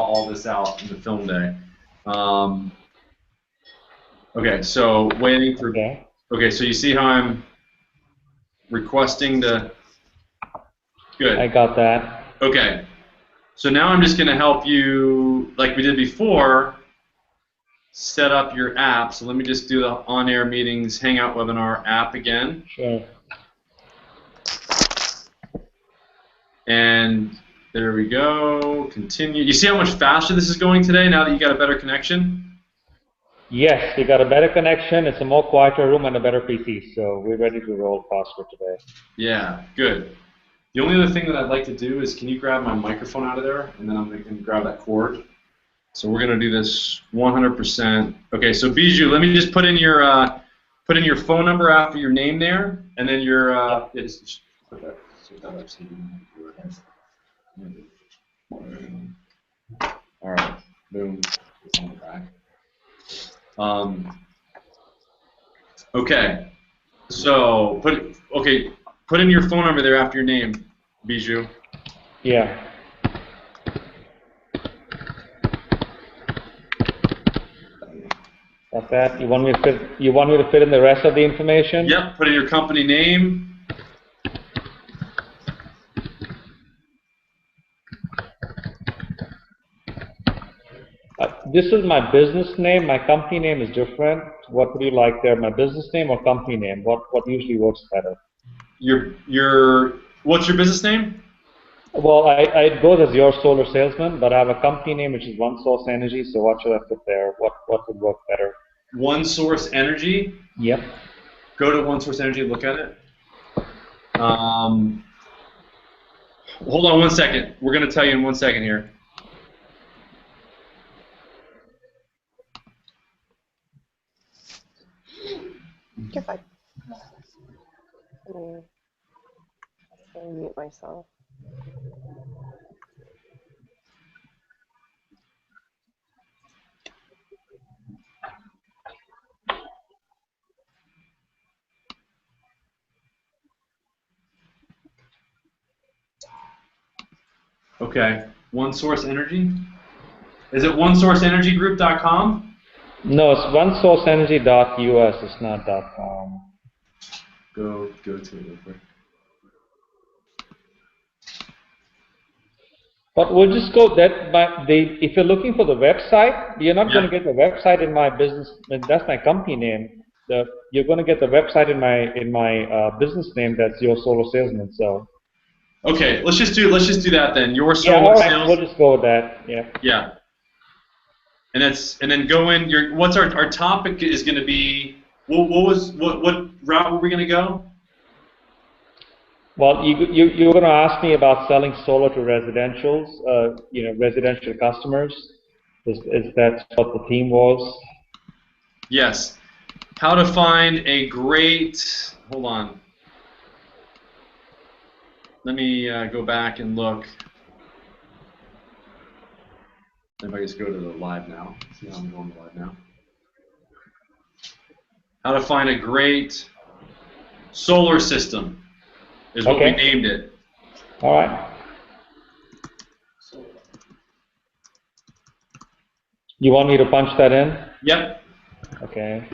all this out in the film day. Okay, so waiting for. Okay, so you see how I'm requesting the. Good. I got that. Okay, so now I'm just going to help you, like we did before, set up your app. So let me just do the on-air meetings Hangout webinar app again. Sure. And there we go. Continue. You see how much faster this is going today now that you got a better connection? Yes, we got a better connection. It's a more quieter room and a better PC, so we're ready to roll faster today. Yeah, good. The only other thing that I'd like to do is, can you grab my microphone out of there, and then I'm going to grab that cord. So we're going to do this 100%. Okay, so Bijou, let me just put in your phone number after your name there, and then your just put that up so you can do it. All right, boom. It's on the back. Okay, so put in your phone number there after your name, Bijou. Yeah. Got that. You want me to fit in the rest of the information? Yep. Put in your company name. This is my business name. My company name is different. What would you like there? My business name or company name? What usually works better? What's your business name? Well, it goes as Your Solar Salesman, but I have a company name which is One Source Energy. So what should I put there? What would work better? One Source Energy. Yep. Go to One Source Energy and look at it. Hold on 1 second. We're going to tell you in 1 second here. You're fine. I'm going to mute myself. Okay. One Source Energy. Is it OneSourceEnergyGroup.com? No, it's OneSourceEnergy.us. It's not .com. Go to it real quick. But we'll just go if you're looking for the website, you're not going to get the website in my business. That's my company name. You're going to get the website in my business name. That's Your Solar Salesman. So. Okay, let's just do that then. Your Solar all right, Sales. We'll just go with that. Yeah. Yeah. And then go in. What's our topic is going to be? What route were we going to go? Well, you're going to ask me about selling solar to residentials, residential customers. Is that what the theme was? Yes. How to find a great. Hold on. Let me go back and look. If I just go to the live now. See how I'm going live now. How to find a great solar system is what we named it. All right. You want me to punch that in? Yep. Okay.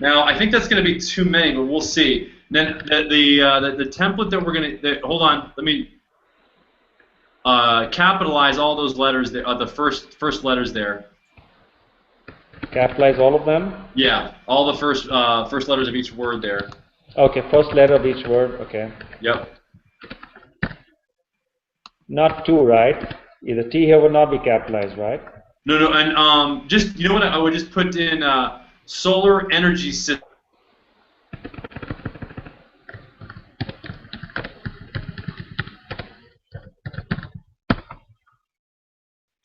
Now I think that's going to be too many, but we'll see. Then the template that we're going to hold on. Let me capitalize all those letters. The first letters there. Capitalize all of them? Yeah, all the first letters of each word there. Okay, first letter of each word. Okay. Yep. Not two, right? The T here would not be capitalized, right? No, and just what I would just put in solar energy system.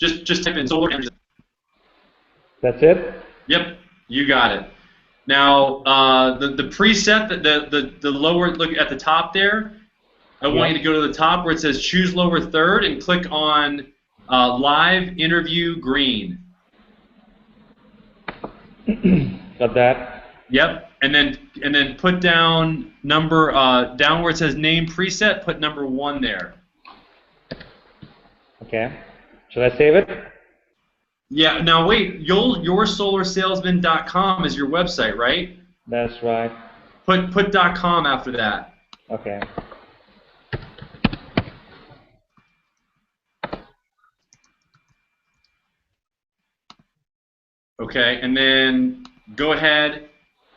Just type in solar energy. That's it? Yep, you got it. Now the preset, the lower, look at the top there. I want you to go to the top where it says choose lower third and click on live interview green. Got that? Yep, and then put down number down where it says name preset. Put number 1 there. Okay. Should I save it? Yeah. Now wait, yoursolarsalesman.com is your website, right? That's right. Put .com after that. Okay. Okay, and then go ahead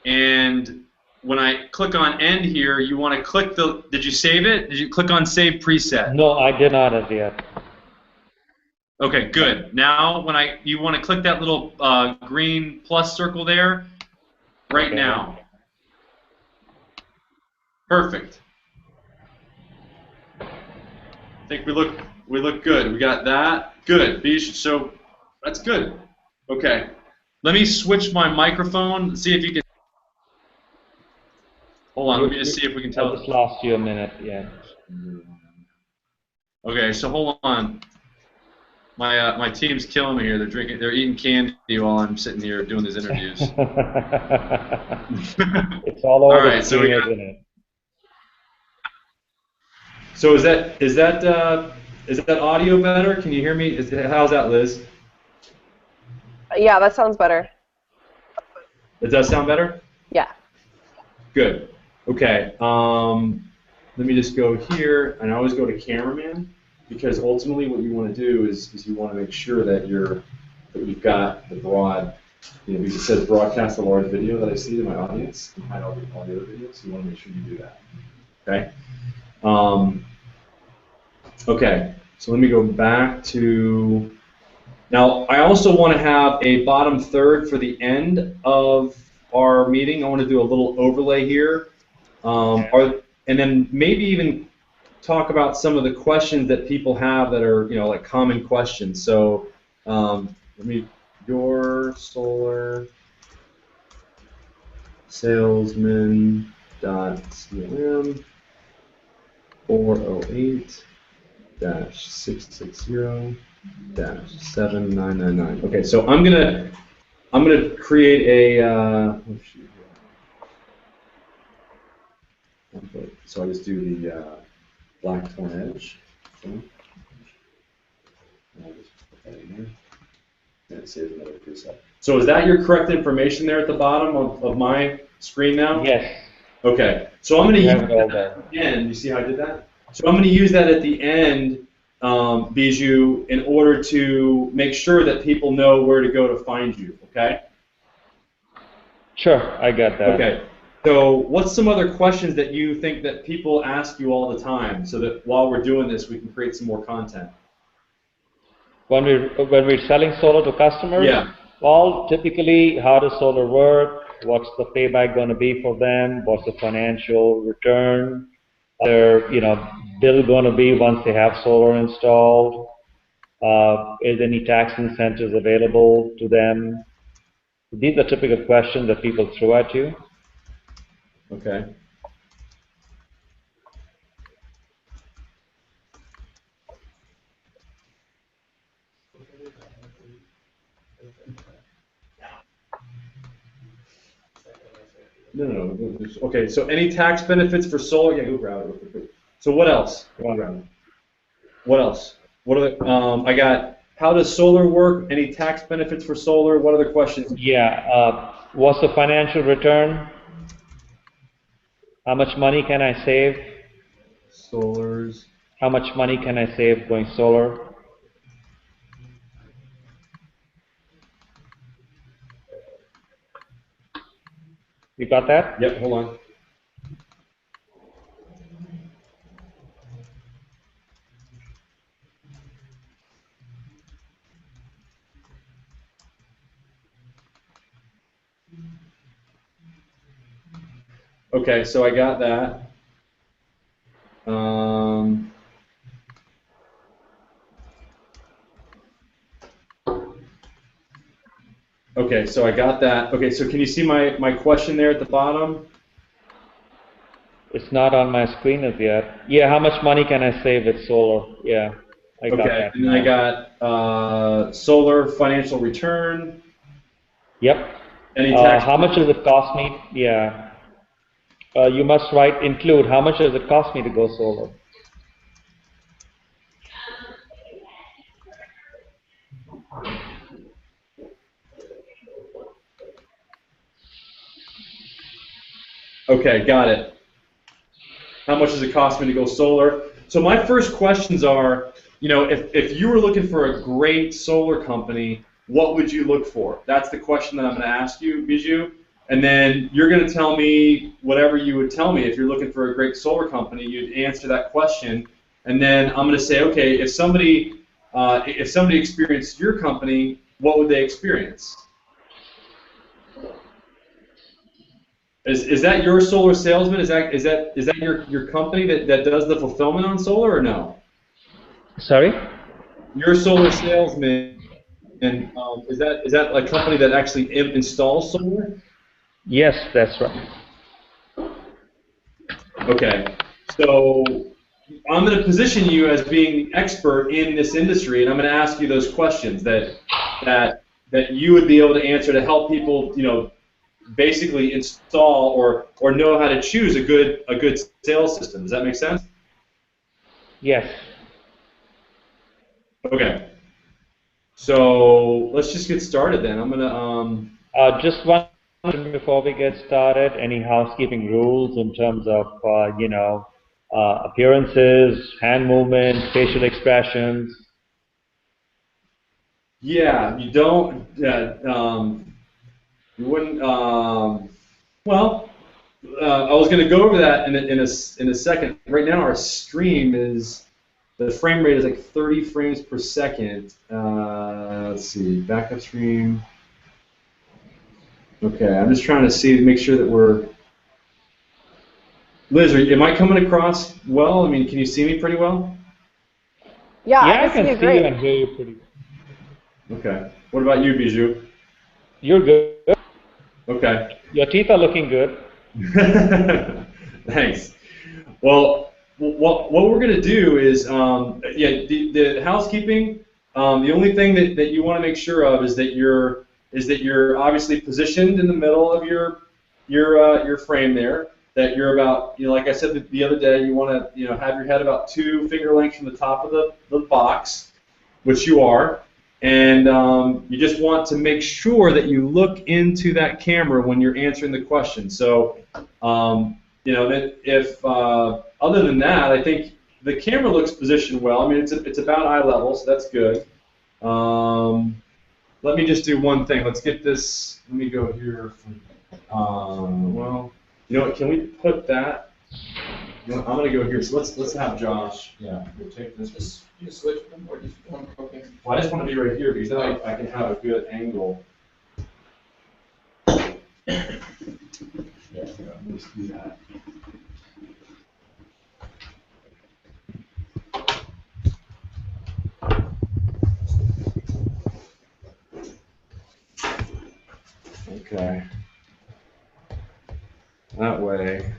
and when I click on end here, you want to click the, did you save it? Did you click on save preset? No, I did not as yet. Okay, good. Now you want to click that little green plus circle there right Okay. now. Perfect. I think we look good. We got that. Good. So that's good. Okay. Let me switch my microphone. See if you can. Hold on. Let me just see if we can I tell. just lost you a minute. Yeah. Okay. So hold on. My team's killing me here. They're eating candy while I'm sitting here doing these interviews. It's all over All right, the so screen, isn't it? So is that audio better? Can you hear me? How's that, Liz? Yeah, that sounds better. Does that sound better? Yeah. Good. Okay. Let me just go here, and I always go to cameraman because ultimately what you want to do is you want to make sure that you've got the broad, because it says broadcast a large video that I see to my audience and hide all the other videos. So you want to make sure you do that. Okay. Okay. So let me go back to. Now I also want to have a bottom third for the end of our meeting. I want to do a little overlay here. And then maybe even talk about some of the questions that people have that are, like common questions. So your solar salesman.clm 408-660-7999. Okay, so I'm gonna create a so I just do the black tone edge. Okay. I'll just put that in there. And save another preset. So is that your correct information there at the bottom of my screen now? Yes. Okay. So I'm going to use have it all that at the end. You see how I did that? So I'm going to use that at the end, Bijou, in order to make sure that people know where to go to find you. Okay? Sure, I got that. Okay. So what's some other questions that you think that people ask you all the time so that while we're doing this, we can create some more content? When we're selling solar to customers, Yeah. well, typically, how does solar work? What's the payback going to be for them? What's the financial return? Their bill going to be once they have solar installed? Is any tax incentives available to them? These are typical questions that people throw at you. Okay. No. Okay, so any tax benefits for solar? Yeah, go grab it real quick. So what else? What else? What are the, I got, how does solar work? Any tax benefits for solar? What other questions? Yeah, what's the financial return? How much money can I save? Solars. How much money can I save going solar? You got that? Yep, hold on. Okay, so I got that. Okay, so I got that. Okay, so can you see my question there at the bottom? It's not on my screen as yet. Yeah, how much money can I save with solar? Yeah, I got Okay, that. and then I got solar financial return. Yep. Any tax? How much does it cost me? Yeah. You must include how much does it cost me to go solar? Okay, got it. How much does it cost me to go solar? So my first questions are, if you were looking for a great solar company, what would you look for? That's the question that I'm going to ask you, Bijou. And then you're going to tell me whatever you would tell me. If you're looking for a great solar company, you'd answer that question. And then I'm going to say, okay, if somebody experienced your company, what would they experience? Is that your solar salesman? Is that your company that does the fulfillment on solar, or no? Sorry? Your solar salesman, and is that a company that actually installs solar? Yes, that's right. Okay, so I'm going to position you as being the expert in this industry, and I'm going to ask you those questions that you would be able to answer to help people, basically install or know how to choose a good sales system. Does that make sense? Yes. Okay. So let's just get started then. I'm gonna Just one question before we get started. Any housekeeping rules in terms of appearances, hand movement, facial expressions? Yeah, you don't. You wouldn't. Well, I was going to go over that in a second. Right now, our stream the frame rate is like 30 frames per second. Let's see, backup stream. Okay, I'm just trying to make sure that we're. Liz, am I coming across well? I mean, can you see me pretty well? Yeah, Yeah, I can see you you great. and hear you pretty well. Okay. What about you, Bijou? You're good. Okay. Your teeth are looking good. Thanks. Well, what we're going to do is, the housekeeping. The only thing that you want to make sure of is that you're obviously positioned in the middle of your frame there. That you're about, like I said the other day, you want to have your head about 2 finger lengths from the top of the box, which you are. And you just want to make sure that you look into that camera when you're answering the question. So, if other than that, I think the camera looks positioned well. I mean, it's about eye level, so that's good. Let me just do one thing. Let's get this. Let me go here. Well, you know what? Can we put that? I'm gonna go here. So let's have Josh. Yeah, we'll take this. You switch them or just one program? Well, I just want to be right here because then I can have a good angle. Yeah, let's do that. Okay. That way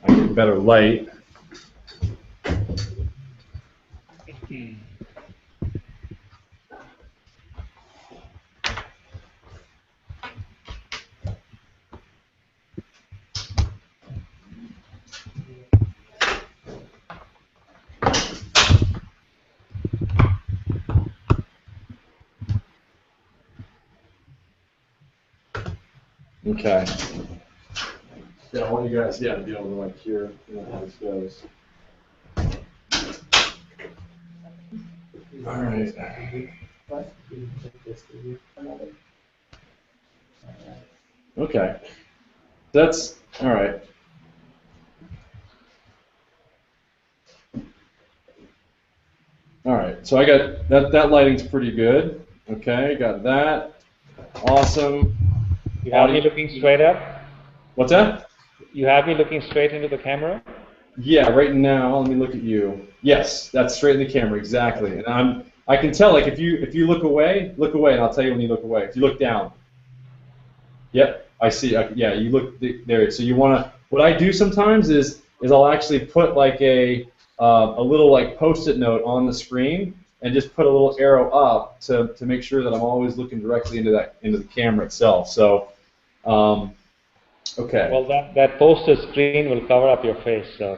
I get better light. Okay. Yeah, I want you guys, to be able to hear how this goes. All right. Okay. That's all right. All right. So I got that lighting's pretty good. Okay, got that. Awesome. You have me looking straight up? What's that? You have me looking straight into the camera? Yeah, right now, let me look at you. Yes, that's straight in the camera, exactly. And I can tell, if you look away, and I'll tell you when you look away. If you look down. Yep, I see. Yeah, you look there. So you want to. What I do sometimes is I'll actually put a little Post-it note on the screen and just put a little arrow up to make sure that I'm always looking directly into the camera itself. So. Okay. Well, that poster screen will cover up your face, so.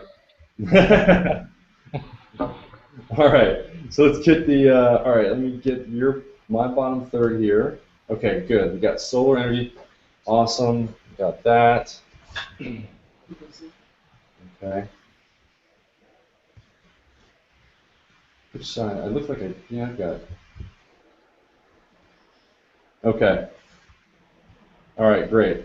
All right. So let's get all right, let me get my bottom third here. Okay, good. We got solar energy. Awesome. Got that. Okay. Which side? I look like yeah, I've got it. Okay. All right, great.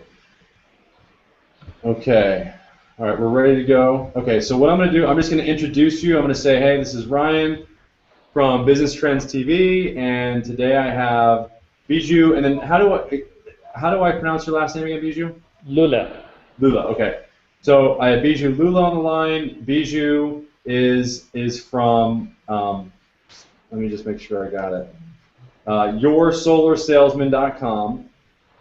Okay. All right, we're ready to go. Okay, so what I'm going to do, I'm just going to introduce you. I'm going to say, hey, this is Ryan from Business Trends TV, and today I have Bijou. And then how do I pronounce your last name again, Bijou? Lula. Lula. Okay. So I have Bijou Lula on the line. Bijou is from. Let me just make sure I got it. YourSolarSalesman.com.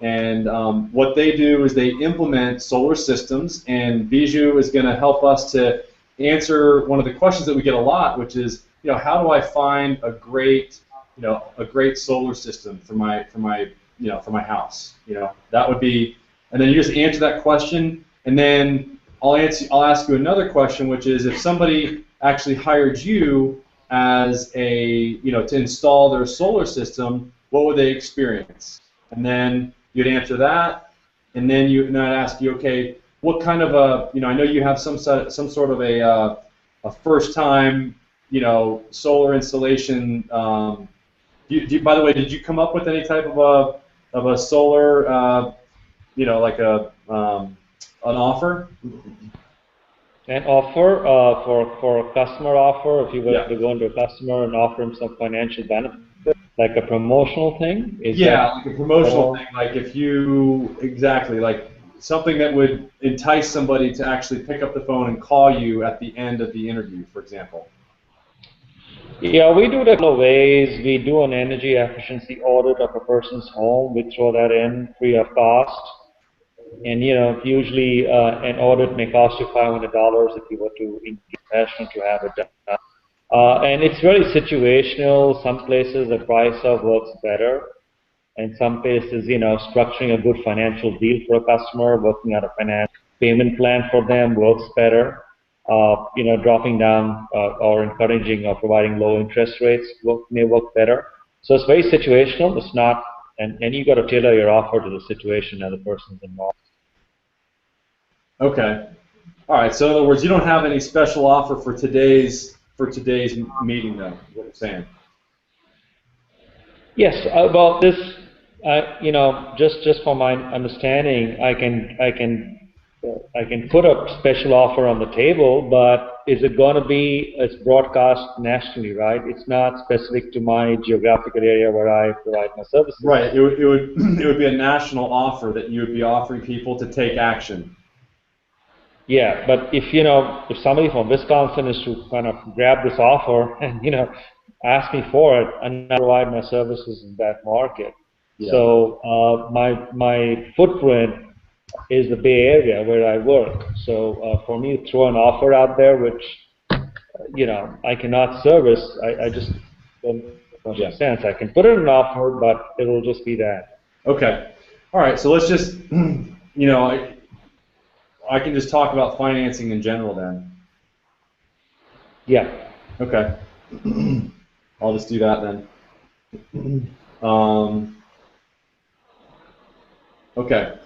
And what they do is they implement solar systems, and Bijou is going to help us to answer one of the questions that we get a lot, which is, how do I find a great solar system for my house? That would be, and then you just answer that question, and then I'll ask you another question, which is, if somebody actually hired you as to install their solar system, what would they experience? And then you'd answer that, and then I'd ask you, okay, what kind of I know you have some sort of a first time, solar installation. By the way, did you come up with any type of a solar, like an offer? An offer for a customer offer, if you were to go into a customer and offer him some financial benefit, like a promotional thing? Like a promotional thing, like like something that would entice somebody to actually pick up the phone and call you at the end of the interview, for example. Yeah, we do it a couple of ways. We do an energy efficiency audit of a person's home. We throw that in free of cost. And usually an audit may cost you $500 if you were to engage a professional to have it done. And it's very situational. Some places the price of works better, and some places, structuring a good financial deal for a customer, working out a financial payment plan for them works better. Dropping down or encouraging or providing low interest rates may work better. So it's very situational. It's not, and you got to tailor your offer to the situation and the person's involved. Okay. All right. So in other words, you don't have any special offer for today's meeting, though. Is what you're saying? Yes. Well, this, just for my understanding, I can put a special offer on the table, but is it going to be? It's broadcast nationally, right? It's not specific to my geographical area where I provide my services. Right. It would be a national offer that you would be offering people to take action. Yeah, but if somebody from Wisconsin is to kind of grab this offer and ask me for it, and I provide my services in that market. Yeah. So my footprint is the Bay Area where I work. So for me to throw an offer out there, which I cannot service, I just don't make sense. I can put in an offer, but it'll just be that. Okay. All right. So let's just I can just talk about financing in general then. Yeah. Okay. I'll just do that then. Okay.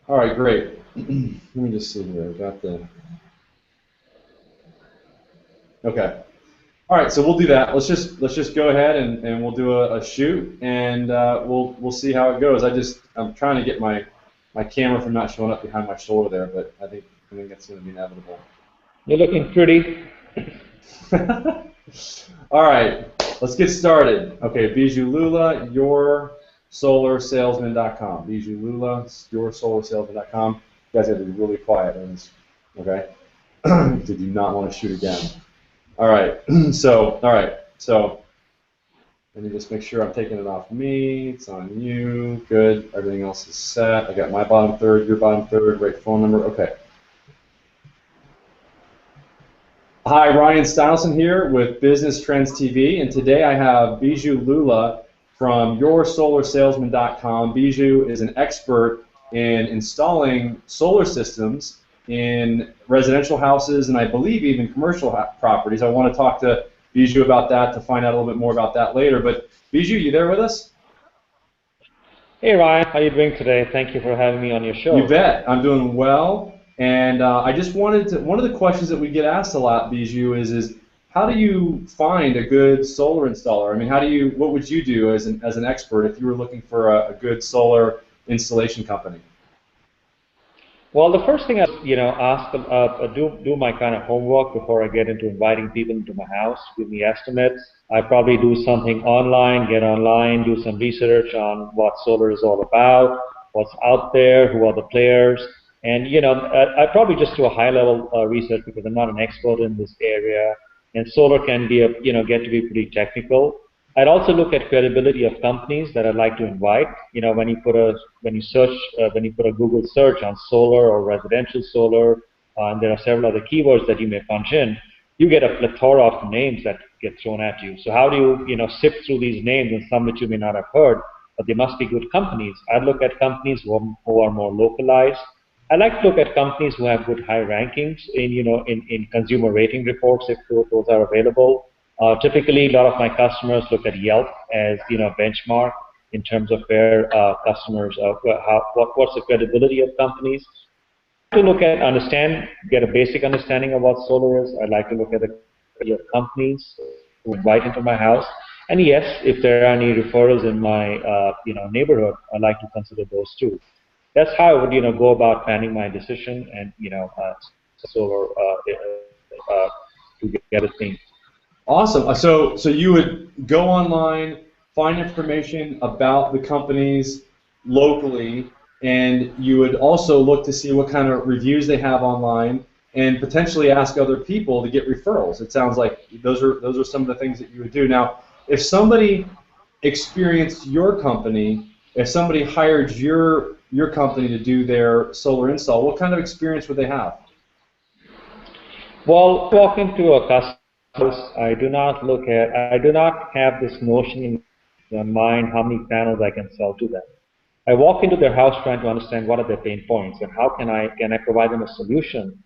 All right, great. Let me just see here. I've got the. Okay. All right, so we'll do that. Let's just go ahead and we'll do a shoot, and we'll see how it goes. I'm trying to get my camera from not showing up behind my shoulder there, but I think that's going to be inevitable. You're looking pretty. All right, let's get started. Okay, Bijou Lula, YourSolarSalesman.com. Bijou Lula, YourSolarSalesman.com. You guys have to be really quiet on this, okay? Did you not want to shoot again? All right, so let me just make sure I'm taking it off me. It's on you. Good. Everything else is set. I got my bottom third, your bottom third, right phone number. Okay. Hi, Ryan Stileson here with Business Trends TV, and today I have Bijou Lula from YourSolarSalesman.com. Bijou is an expert in installing solar systems in residential houses and I believe even commercial properties. I want to talk to Bijou about that to find out a little bit more about that later. But Bijou, you there with us? Hey Ryan, how are you doing today? Thank you for having me on your show. You bet. I'm doing well. And I just wanted to, one of the questions that we get asked a lot, Bijou, is how do you find a good solar installer? I mean, what would you do as an expert if you were looking for a good solar installation company? Well, the first thing I, ask them, do my kind of homework before I get into inviting people into my house, give me estimates. I probably do something online, get online, do some research on what solar is all about, what's out there, who are the players, and I probably just do a high-level research because I'm not an expert in this area, and solar can be get to be pretty technical. I'd also look at credibility of companies that I'd like to invite. When you put a Google search on solar or residential solar, and there are several other keywords that you may punch in, you get a plethora of names that get thrown at you. So how do you sift through these names, and some which you may not have heard, but they must be good companies? I'd look at companies who are more localized. I like to look at companies who have good high rankings in consumer rating reports if those are available. Typically, a lot of my customers look at Yelp as a benchmark in terms of where customers what's the credibility of companies. I like to look at get a basic understanding of what solar is. I like to look at the credibility of companies who invite into my house. And yes, if there are any referrals in my neighborhood, I like to consider those too. That's how I would go about planning my decision and solar to get a thing. Awesome. So you would go online, find information about the companies locally, and you would also look to see what kind of reviews they have online, and potentially ask other people to get referrals. It sounds like those are some of the things that you would do. Now, if somebody experienced your company, if somebody hired your company to do their solar install, what kind of experience would they have? Well, walk into a customer. I do not have this notion in my mind how many panels I can sell to them. I walk into their house trying to understand what are their pain points and how can I provide them a solution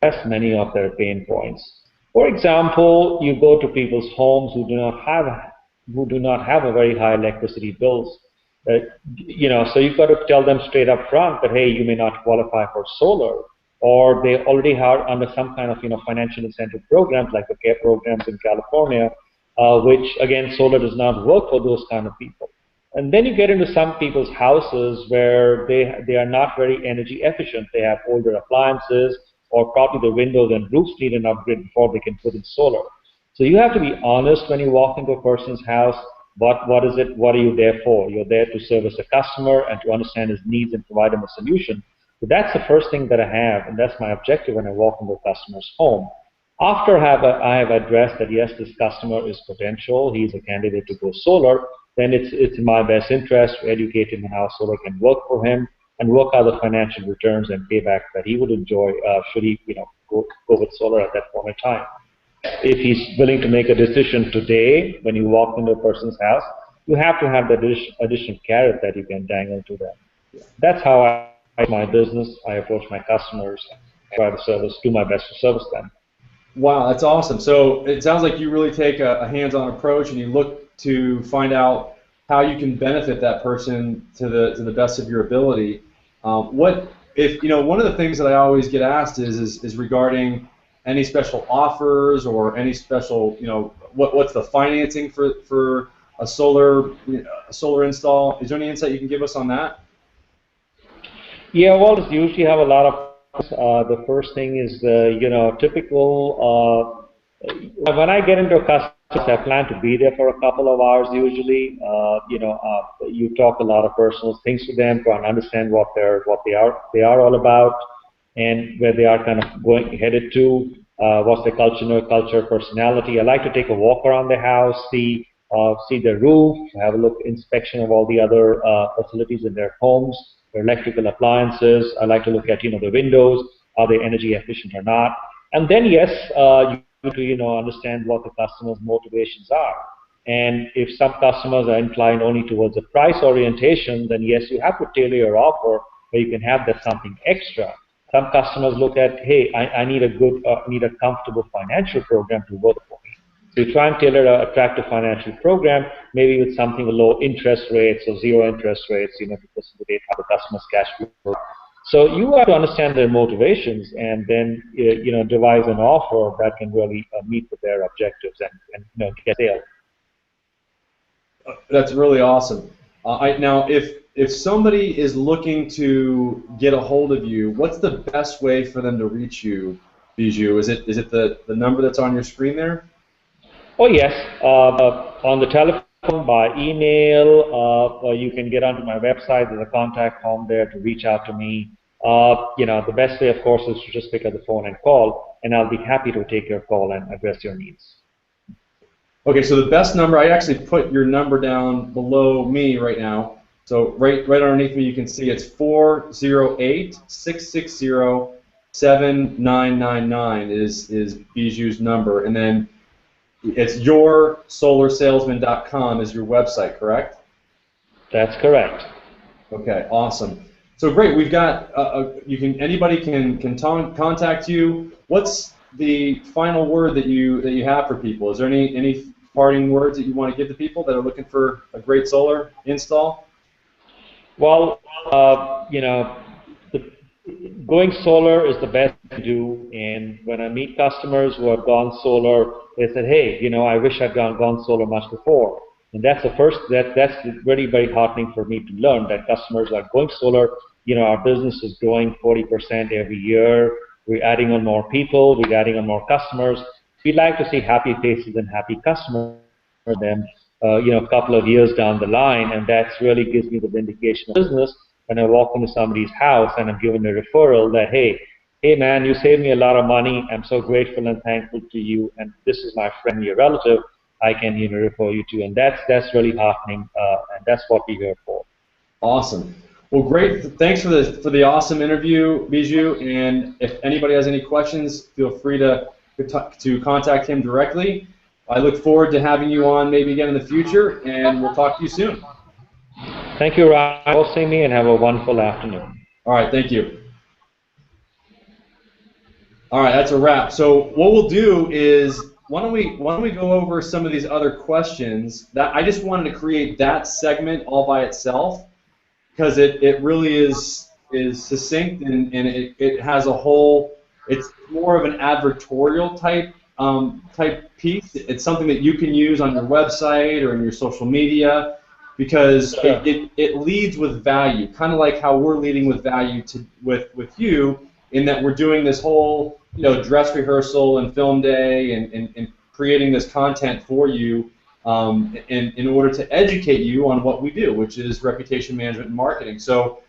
to address many of their pain points. For example, you go to people's homes who do not have a very high electricity bills. So you've got to tell them straight up front that, hey, you may not qualify for solar, or they already are under some kind of financial incentive programs like the CARE programs in California, which again solar does not work for those kind of people. And then you get into some people's houses where they are not very energy efficient. They have older appliances, or probably the windows and roofs need an upgrade before they can put in solar. So you have to be honest when you walk into a person's house. What is it? What are you there for? You're there to service a customer and to understand his needs and provide him a solution. So that's the first thing that I have, and that's my objective when I walk into a customer's home. After I have addressed that, yes, this customer is potential, he's a candidate to go solar, then it's in my best interest to educate him on how solar can work for him and work out the financial returns and payback that he would enjoy should he go with solar at that point in time. If he's willing to make a decision today when you walk into a person's house, you have to have that additional carrot that you can dangle to them. That's how I my business, I approach my customers, try to do my best to service them. Wow, that's awesome. So it sounds like you really take a hands-on approach, and you look to find out how you can benefit that person to the best of your ability. What if one of the things that I always get asked is regarding any special offers or any special what's the financing for a solar install? Is there any insight you can give us on that? Yeah, well, it's usually have a lot of. The first thing is typical. When I get into a customer, I plan to be there for a couple of hours usually. You talk a lot of personal things to them, try and understand what they are all about, and where they are kind of headed to. What's their culture, personality. I like to take a walk around the house, see the roof, have a inspection of all the other facilities in their homes. Their electrical appliances. I like to look at the windows. Are they energy efficient or not? And then yes, you need to understand what the customer's motivations are. And if some customers are inclined only towards a price orientation, then yes, you have to tailor your offer where you can have that something extra. Some customers look at, hey, I need a comfortable financial program to work for me. So you try and tailor an attractive financial program, maybe with something with low interest rates or zero interest rates, to facilitate how the customer's cash flow. So you have to understand their motivations and then devise an offer that can really meet with their objectives and get sales. That's really awesome. Now, if somebody is looking to get a hold of you, what's the best way for them to reach you, Bijou? Is it the number that's on your screen there? Oh yes, on the telephone, by email, or you can get onto my website. There's a contact form there to reach out to me. The best way, of course, is to just pick up the phone and call, and I'll be happy to take your call and address your needs. Okay, so the best number, I actually put your number down below me right now. So right underneath me, you can see it's 408-660-7999 is Bijou's number, and then it's yoursolarsalesman.com is your website, correct? That's correct. Okay, awesome. So great, we've got anybody can contact you. What's the final word that you have for people? Is there any parting words that you want to give to people that are looking for a great solar install? Well, going solar is the best to do, and when I meet customers who have gone solar, they said, hey, I wish I'd gone solar much before. And that's that's very, very heartening for me to learn that customers are going solar. Our business is growing 40% every year. We're adding on more people. We're adding on more customers. We'd like to see happy faces and happy customers for them, a couple of years down the line, and that really gives me the vindication of business when I walk into somebody's house and I'm given a referral that, hey man, you saved me a lot of money. I'm so grateful and thankful to you, and this is my friend, your relative. I can refer you to, and that's really heartening, and that's what we're here for. Awesome. Well, great. Thanks for the awesome interview, Bijou. And if anybody has any questions, feel free to contact him directly. I look forward to having you on maybe again in the future, and we'll talk to you soon. Thank you, Ryan, for hosting me, and have a wonderful afternoon. All right, thank you. All right, that's a wrap. So what we'll do is, why don't we go over some of these other questions? That I just wanted to create that segment all by itself because it really is succinct and it has a whole. It's more of an advertorial type piece. It's something that you can use on your website or in your social media because it leads with value, kind of like how we're leading with value with you, in that we're doing this whole dress rehearsal and film day and creating this content for you in order to educate you on what we do, which is reputation management and marketing. So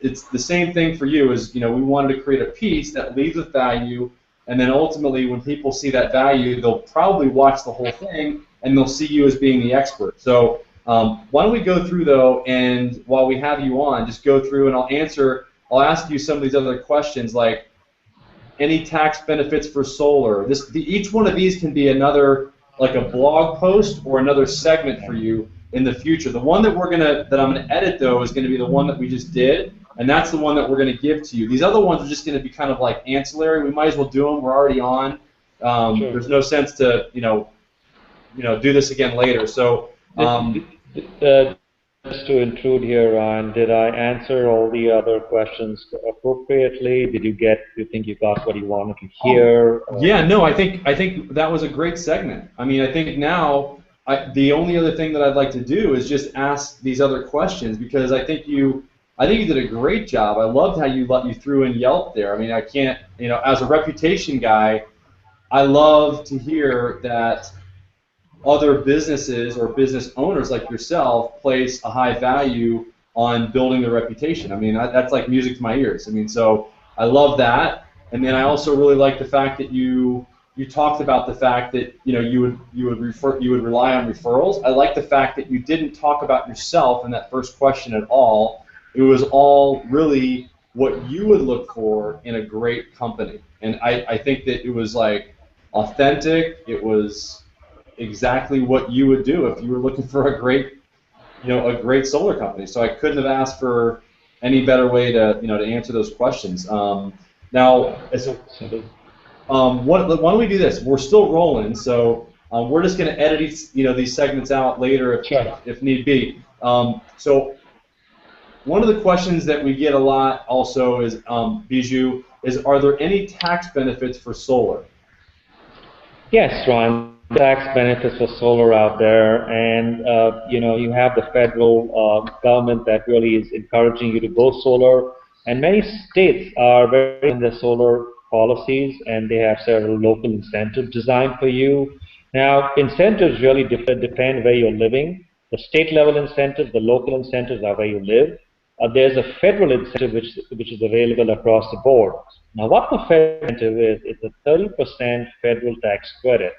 it's the same thing for you. Is we wanted to create a piece that leads with value, and then ultimately when people see that value, they'll probably watch the whole thing and they'll see you as being the expert. So why don't we go through though, and while we have you on, just go through and I'll ask you some of these other questions like any tax benefits for solar. Each one of these can be another, like a blog post or another segment for you in the future. The one that I'm gonna edit though is gonna be the one that we just did, and that's the one that we're gonna give to you. These other ones are just gonna be kind of like ancillary. We might as well do them. We're already on. Sure. There's no sense to do this again later. So. Just to intrude here, Ryan, did I answer all the other questions appropriately? Did you think you got what you wanted to hear? Yeah, no, I think that was a great segment. I mean, I think now the only other thing that I'd like to do is just ask these other questions because I think you did a great job. I loved how you threw in Yelp there. I mean, I can't, as a reputation guy, I love to hear that other businesses or business owners like yourself place a high value on building their reputation. I mean, that's like music to my ears. I mean, so I love that. And then I also really like the fact that you talked about the fact that you would rely on referrals. I like the fact that you didn't talk about yourself in that first question at all. It was all really what you would look for in a great company. And I think that it was like authentic. It was exactly what you would do if you were looking for a great solar company. So I couldn't have asked for any better way to answer those questions. Now, why don't we do this? We're still rolling, so we're just going to edit these segments out later if need be. So one of the questions that we get a lot also is, Bijou, is are there any tax benefits for solar? Yes, Ron. Tax benefits for solar out there, and you have the federal government that really is encouraging you to go solar, and many states are very in the solar policies, and they have several local incentives designed for you. Now, incentives really depend where you're living. The state level incentives, the local incentives are where you live. There's a federal incentive which is available across the board. Now, what the federal incentive is, it's a 30% federal tax credit.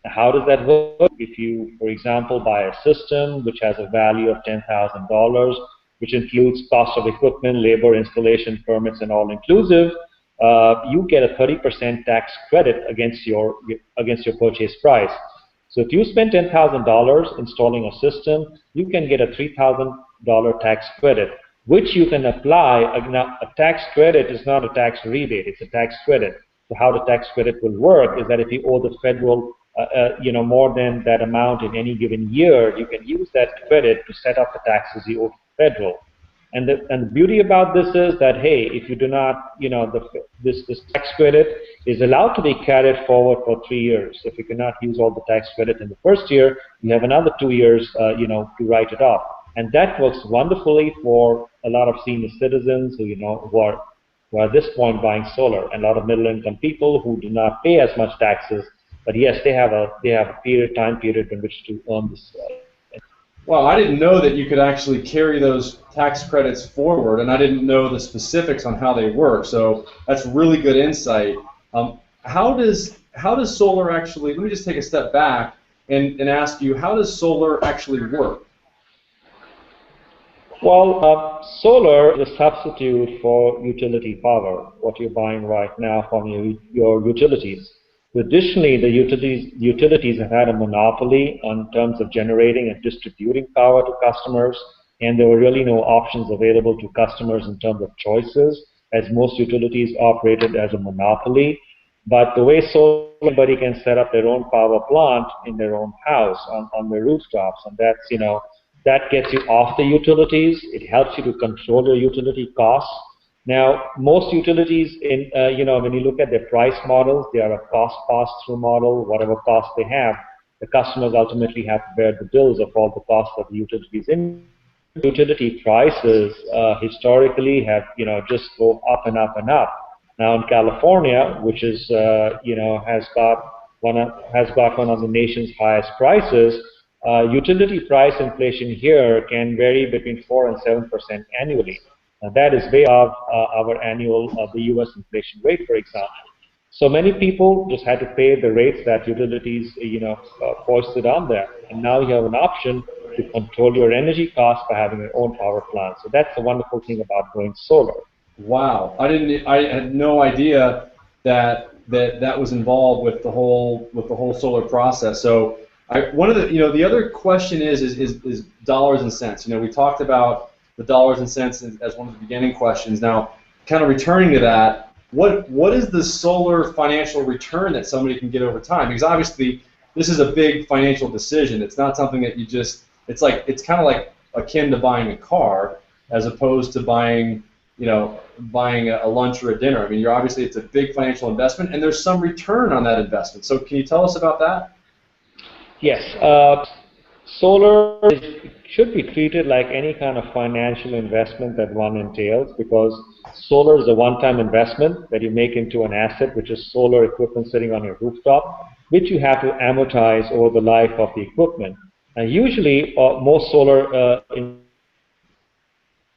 Now, how does that work? If you, for example, buy a system which has a value of $10,000, which includes cost of equipment, labor, installation, permits, and all inclusive, you get a 30% tax credit against your purchase price. So if you spend $10,000 installing a system, you can get a $3,000 tax credit, which you can apply. Now, a tax credit is not a tax rebate; it's a tax credit. So how the tax credit will work is that if you owe the federal, more than that amount in any given year, you can use that credit to set up the taxes you owe to the federal. And the beauty about this is that, hey, if you do not, this tax credit is allowed to be carried forward for 3 years. If you cannot use all the tax credit in the first year, you have another 2 years, to write it off. And that works wonderfully for a lot of senior citizens who are at this point buying solar, and a lot of middle-income people who do not pay as much taxes. But yes, they have a time period in which to earn this. Well, I didn't know that you could actually carry those tax credits forward, and I didn't know the specifics on how they work. So that's really good insight. How does solar actually? Let me just take a step back and ask you, how does solar actually work? Well, solar is a substitute for utility power, what you're buying right now from your utilities. Traditionally, the utilities have had a monopoly in terms of generating and distributing power to customers, and there were really no options available to customers in terms of choices, as most utilities operated as a monopoly. But the way solar, anybody can set up their own power plant in their own house, on their rooftops, and that's, that gets you off the utilities. It helps you to control your utility costs. Now, most utilities, when you look at their price models, they are a cost pass-through model. Whatever cost they have, the customers ultimately have to bear the bills of all the costs of the utilities. Utility prices historically have, just go up and up and up. Now, in California, which is, has got one of the nation's highest prices, utility price inflation here can vary between 4 and 7% annually. And that is way above our annual, the U.S. inflation rate, for example. So many people just had to pay the rates that utilities, foisted on them. And now you have an option to control your energy costs by having your own power plant. So that's the wonderful thing about going solar. Wow, I had no idea that was involved with the whole solar process. So one of the the other question is dollars and cents. We talked about the dollars and cents as one of the beginning questions. Now, kind of returning to that, what is the solar financial return that somebody can get over time? Because obviously this is a big financial decision. It's not something that you just, it's kind of like akin to buying a car as opposed to buying a lunch or a dinner. I mean, obviously it's a big financial investment, and there's some return on that investment. So can you tell us about that? Yes. Solar should be treated like any kind of financial investment that one entails, because solar is a one-time investment that you make into an asset, which is solar equipment sitting on your rooftop, which you have to amortize over the life of the equipment. And usually, most solar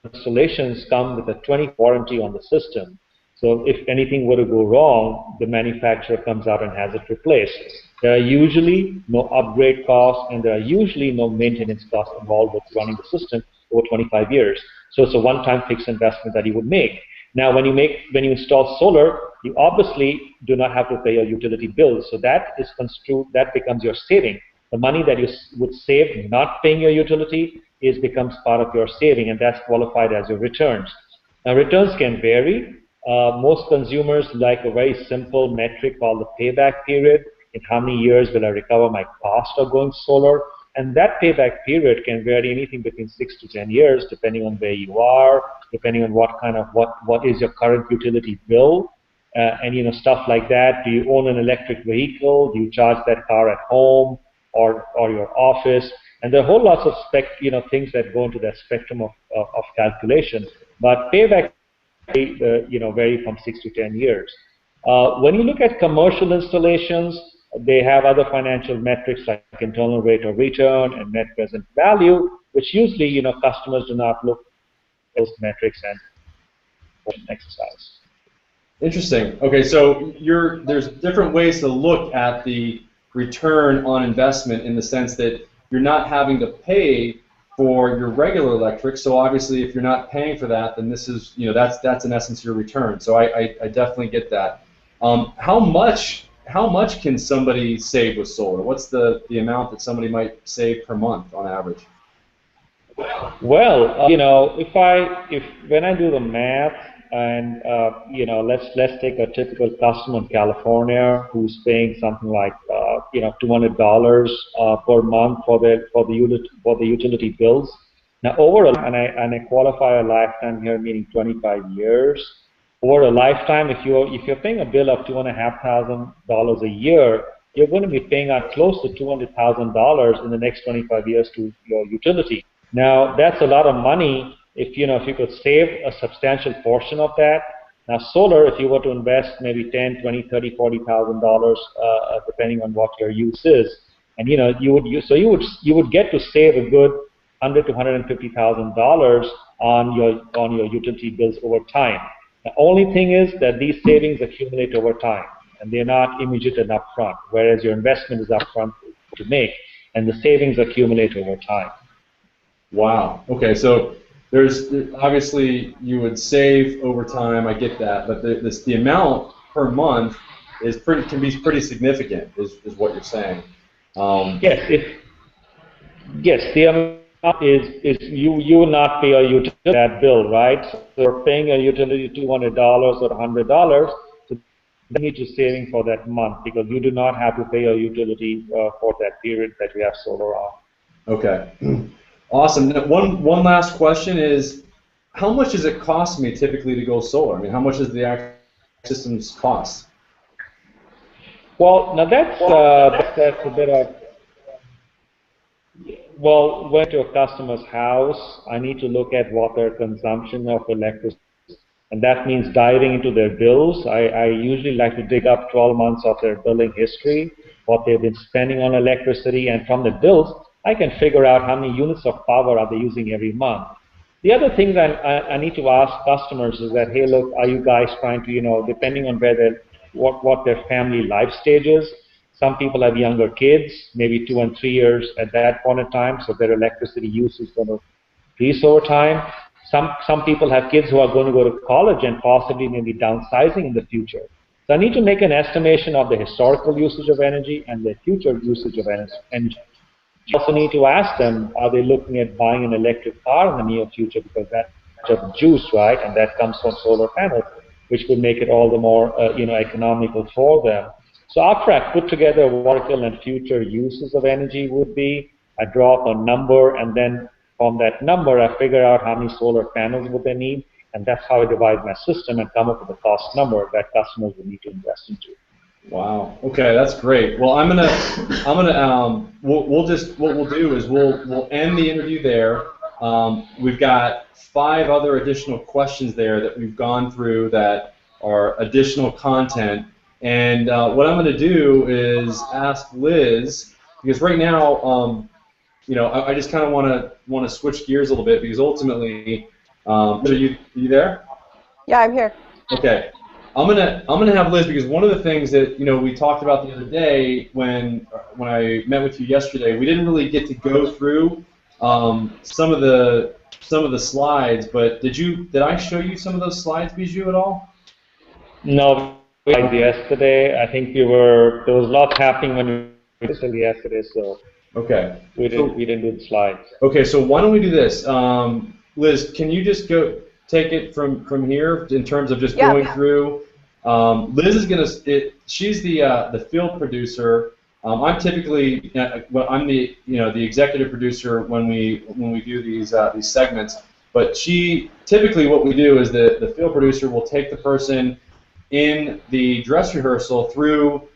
installations come with a 20-year warranty on the system. So if anything were to go wrong, the manufacturer comes out and has it replaced. There are usually no upgrade costs, and there are usually no maintenance costs involved with running the system over 25 years. So it's a one-time fixed investment that you would make. Now, when you install solar, you obviously do not have to pay your utility bills. So that is construed, that becomes your saving. The money that you would save not paying your utility becomes part of your saving, and that's qualified as your returns. Now, returns can vary. Most consumers like a very simple metric called the payback period. In how many years will I recover my cost of going solar? And that payback period can vary anything between 6 to 10 years, depending on where you are, depending on what is your current utility bill, and stuff like that. Do you own an electric vehicle? Do you charge that car at home or your office? And there are whole lots of things that go into that spectrum of calculation. But payback vary from 6 to 10 years. When you look at commercial installations, they have other financial metrics like internal rate of return and net present value, which usually customers do not look at those metrics and exercise. Interesting. Okay, so there's different ways to look at the return on investment in the sense that you're not having to pay for your regular electric. So obviously, if you're not paying for that, then this is that's in essence your return. So I definitely get that. How much can somebody save with solar? What's the amount that somebody might save per month on average? Well, when I do the math, and let's take a typical customer in California who's paying something like $200 per month for the utility bills. Now, and I qualify a lifetime here, meaning 25 years. Over a lifetime, if you're paying a bill of $2,500 a year, you're going to be paying out close to $200,000 in the next 25 years to your utility. Now, that's a lot of money. If you could save a substantial portion of that. Now, solar, if you were to invest maybe $10, $20, $30, $40,000, depending on what your use is, and you would get to save a good $100,000 to $150,000 on your utility bills over time. The only thing is that these savings accumulate over time, and they're not immediate and upfront, whereas your investment is upfront to make, and the savings accumulate over time. Wow. Okay, so there's obviously you would save over time. I get that, but the amount per month can be pretty significant. Is what you're saying? Yes. The amount is you will not pay a utility that bill, right? So you're paying a utility $200 or $100. So you need to saving for that month because you do not have to pay a utility for that period that you have solar on. Okay. Awesome. Now, one last question is, how much does it cost me typically to go solar? I mean, how much does the actual systems cost? Well, now that's a bit of. Well, went to a customer's house, I need to look at what their consumption of electricity, and that means diving into their bills. I usually like to dig up 12 months of their billing history, what they've been spending on electricity, and from the bills, I can figure out how many units of power are they using every month. The other thing that I need to ask customers is that, hey, look, are you guys trying to, depending on what their family life stage is, some people have younger kids, maybe 2 and 3 years at that point in time, so their electricity use is going to increase over time. Some people have kids who are going to go to college and possibly maybe downsizing in the future. So I need to make an estimation of the historical usage of energy and the future usage of energy. You also need to ask them, are they looking at buying an electric car in the near future, because that's just juice, right? And that comes from solar panels, which would make it all the more economical for them. So after I put together what historical and future uses of energy would be, I draw up a number, and then from that number I figure out how many solar panels would they need, and that's how I divide my system and come up with a cost number that customers would need to invest into. Wow. Okay, that's great. Well, what we'll do is we'll end the interview there. We've got 5 other additional questions there that we've gone through that are additional content. And what I'm going to do is ask Liz, because right now, I just kind of want to switch gears a little bit, because ultimately, are you there? Yeah, I'm here. Okay. I'm gonna have Liz, because one of the things that we talked about the other day when I met with you yesterday, we didn't really get to go through some of the slides. But did I show you some of those slides, Bijou, at all? No, yesterday. I think there was a lot happening when we were yesterday, so okay. We didn't do the slides. Okay, so why don't we do this? Liz, can you just take it from here in terms of just going through? Liz is she's the field producer I'm typically, well, I'm the the executive producer when we do these segments. But typically what we do is the field producer will take the person in the dress rehearsal through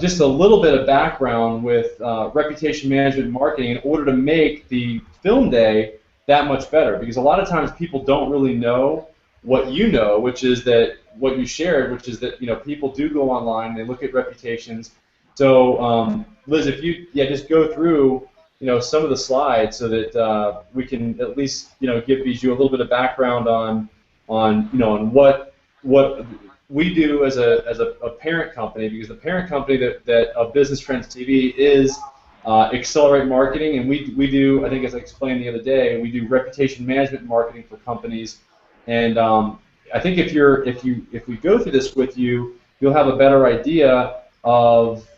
just a little bit of background with reputation management and marketing in order to make the film day that much better. Because a lot of times people don't really know what you know, which is that what you shared, which is that people do go online, they look at reputations. So Liz, if you just go through some of the slides so that we can at least give Bijou a little bit of background on what we do as a parent company, because the parent company that of Business Trends TV is Accelerate Marketing, and we do, I think as I explained the other day, we do reputation management marketing for companies. And I think if we go through this with you, you'll have a better idea of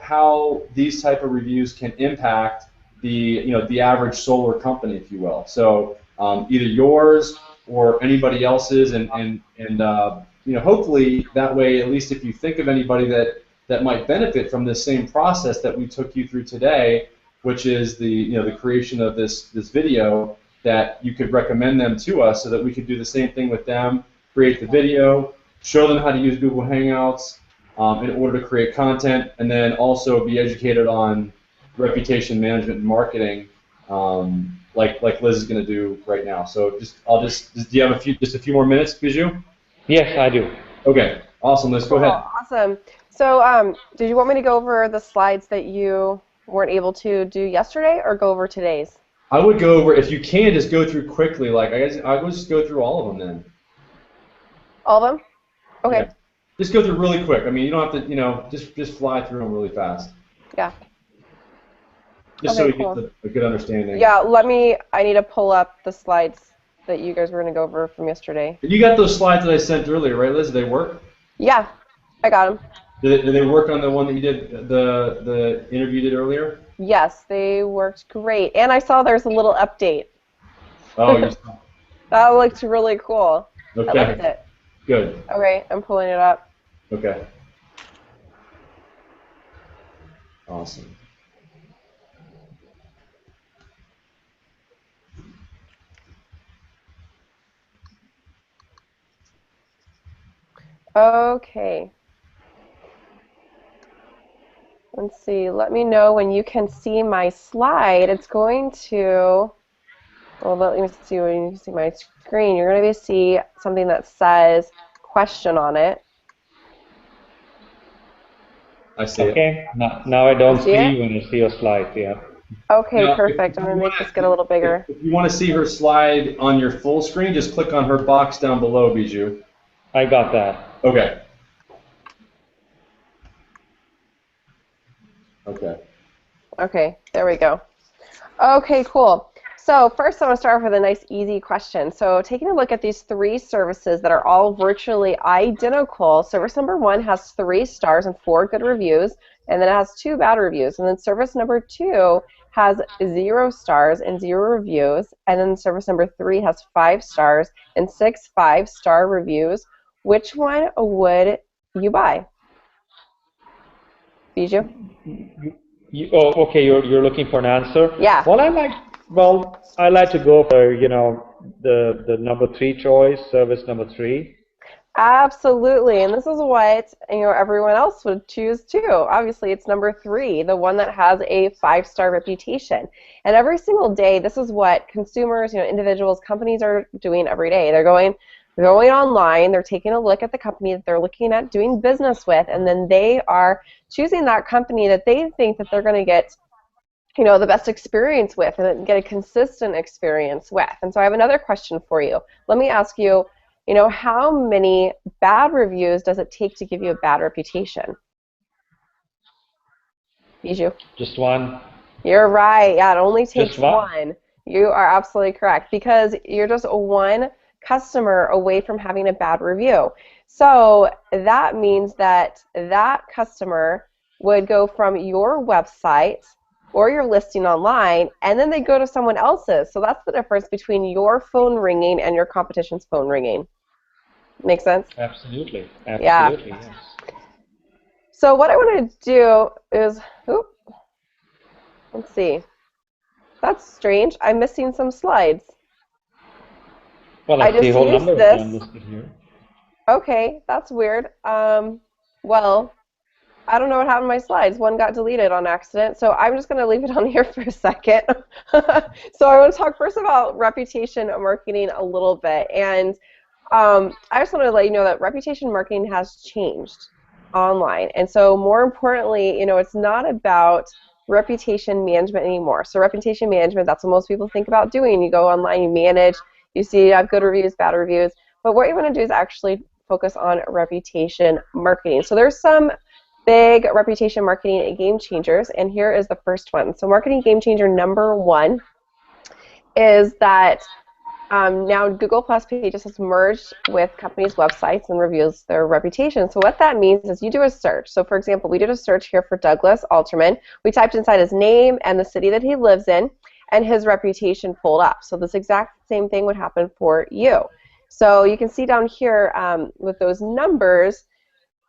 how these type of reviews can impact the average solar company, if you will. So either yours or anybody else's, and hopefully that way, at least if you think of anybody that might benefit from this same process that we took you through today, which is the creation of this video, that you could recommend them to us so that we could do the same thing with them, create the video, show them how to use Google Hangouts in order to create content, and then also be educated on reputation management and marketing, like Liz is going to do right now. So do you have just a few more minutes, Bijou? Yes, I do. Okay, awesome. Let's go ahead. Awesome. So did you want me to go over the slides that you weren't able to do yesterday, or go over today's? I would go over, if you can, just go through quickly. Like I would just go through all of them then. All of them? Okay. Yeah. Just go through really quick. I mean, you don't have to, just fly through them really fast. Yeah. Just so you get a good understanding. Yeah, I need to pull up the slides that you guys were going to go over from yesterday. You got those slides that I sent earlier, right, Liz? Did they work? Yeah, I got them. Did they work on the one that you did, the interview you did earlier? Yes, they worked great. And I saw there's a little update. Oh, you saw. That looked really cool. Okay. I liked it. Good. Okay, I'm pulling it up. Okay. Awesome. Okay. Let's see. Let me know when you can see my slide. It's going to, well, let me see when you can see my screen. You're going to see something that says question on it. I see it. Okay. Now I don't see it? you when you see your slides. Yeah. Okay, Now, perfect. I'm going to make this get a little bigger. If you want to see her slide on your full screen, just click on her box down below, Bijou. I got that. Okay. Okay. Okay, there we go. Okay, cool. So first I want to start with a nice easy question. So taking a look at these 3 services that are all virtually identical, service number 1 has 3 stars and 4 good reviews, and then it has 2 bad reviews. And then service number 2 has 0 stars and 0 reviews, and then service number 3 has 5 stars and 6 5-star reviews. Which one would you buy? Bijou? Okay, you're looking for an answer? Yeah. Well, I like to go for, the number 3 choice, service number 3. Absolutely, and this is what everyone else would choose too. Obviously, it's number 3, the one that has a 5-star reputation. And every single day, this is what consumers, individuals, companies are doing every day. They're going online, they're taking a look at the company that they're looking at doing business with, and then they are choosing that company that they think that they're going to get the best experience with and get a consistent experience with. And so I have another question for you. Let me ask you, how many bad reviews does it take to give you a bad reputation? Bijou? Just 1. You're right. Yeah, it only takes Just 1. You are absolutely correct, because you're just 1 customer away from having a bad review. So that means that customer would go from your website or your listing online, and then they go to someone else's. So that's the difference between your phone ringing and your competition's phone ringing. Make sense? Absolutely. Yeah. Yes. So what I want to do is, let's see. That's strange. I'm missing some slides. Well, I I see a just whole used number of this. them listed here. Okay, that's weird. Well, I don't know what happened to my slides. One got deleted on accident, so I'm just going to leave it on here for a second. So I want to talk first about reputation marketing a little bit, and I just want to let you know that reputation marketing has changed online, and so more importantly, it's not about reputation management anymore. So reputation management, that's what most people think about doing. You go online, you manage, you see you have good reviews, bad reviews, but what you want to do is actually focus on reputation marketing. So there's some big reputation marketing game changers, and here is the first one. So marketing game changer number 1 is that now Google Plus Pages has merged with companies' websites and reveals their reputation. So what that means is you do a search. So for example, we did a search here for Douglas Alterman. We typed inside his name and the city that he lives in, and his reputation pulled up. So this exact same thing would happen for you. So you can see down here with those numbers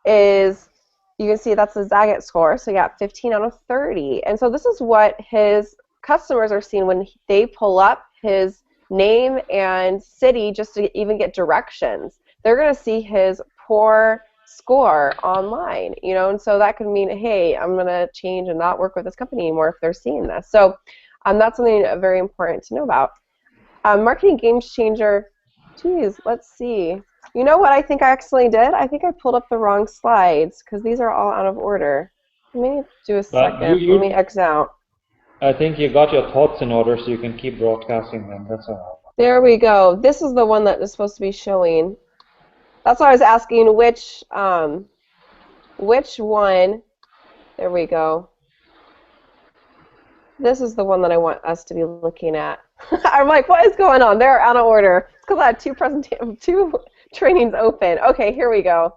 is you can see that's the Zagat score. So you got 15 out of 30. And so this is what his customers are seeing when they pull up his name and city just to even get directions. They're going to see his poor score online, and so that could mean, hey, I'm going to change and not work with this company anymore if they're seeing this. So that's something very important to know about. Marketing game changer, geez, let's see. You know what I think I accidentally did? I think I pulled up the wrong slides because these are all out of order. Let me do a second. Let me X out. I think you got your thoughts in order so you can keep broadcasting them. That's all. There we go. This is the one that is supposed to be showing. That's why I was asking which one. There we go. This is the one that I want us to be looking at. I'm like, what is going on? They're out of order. It's because I had two trainings open. Okay, here we go.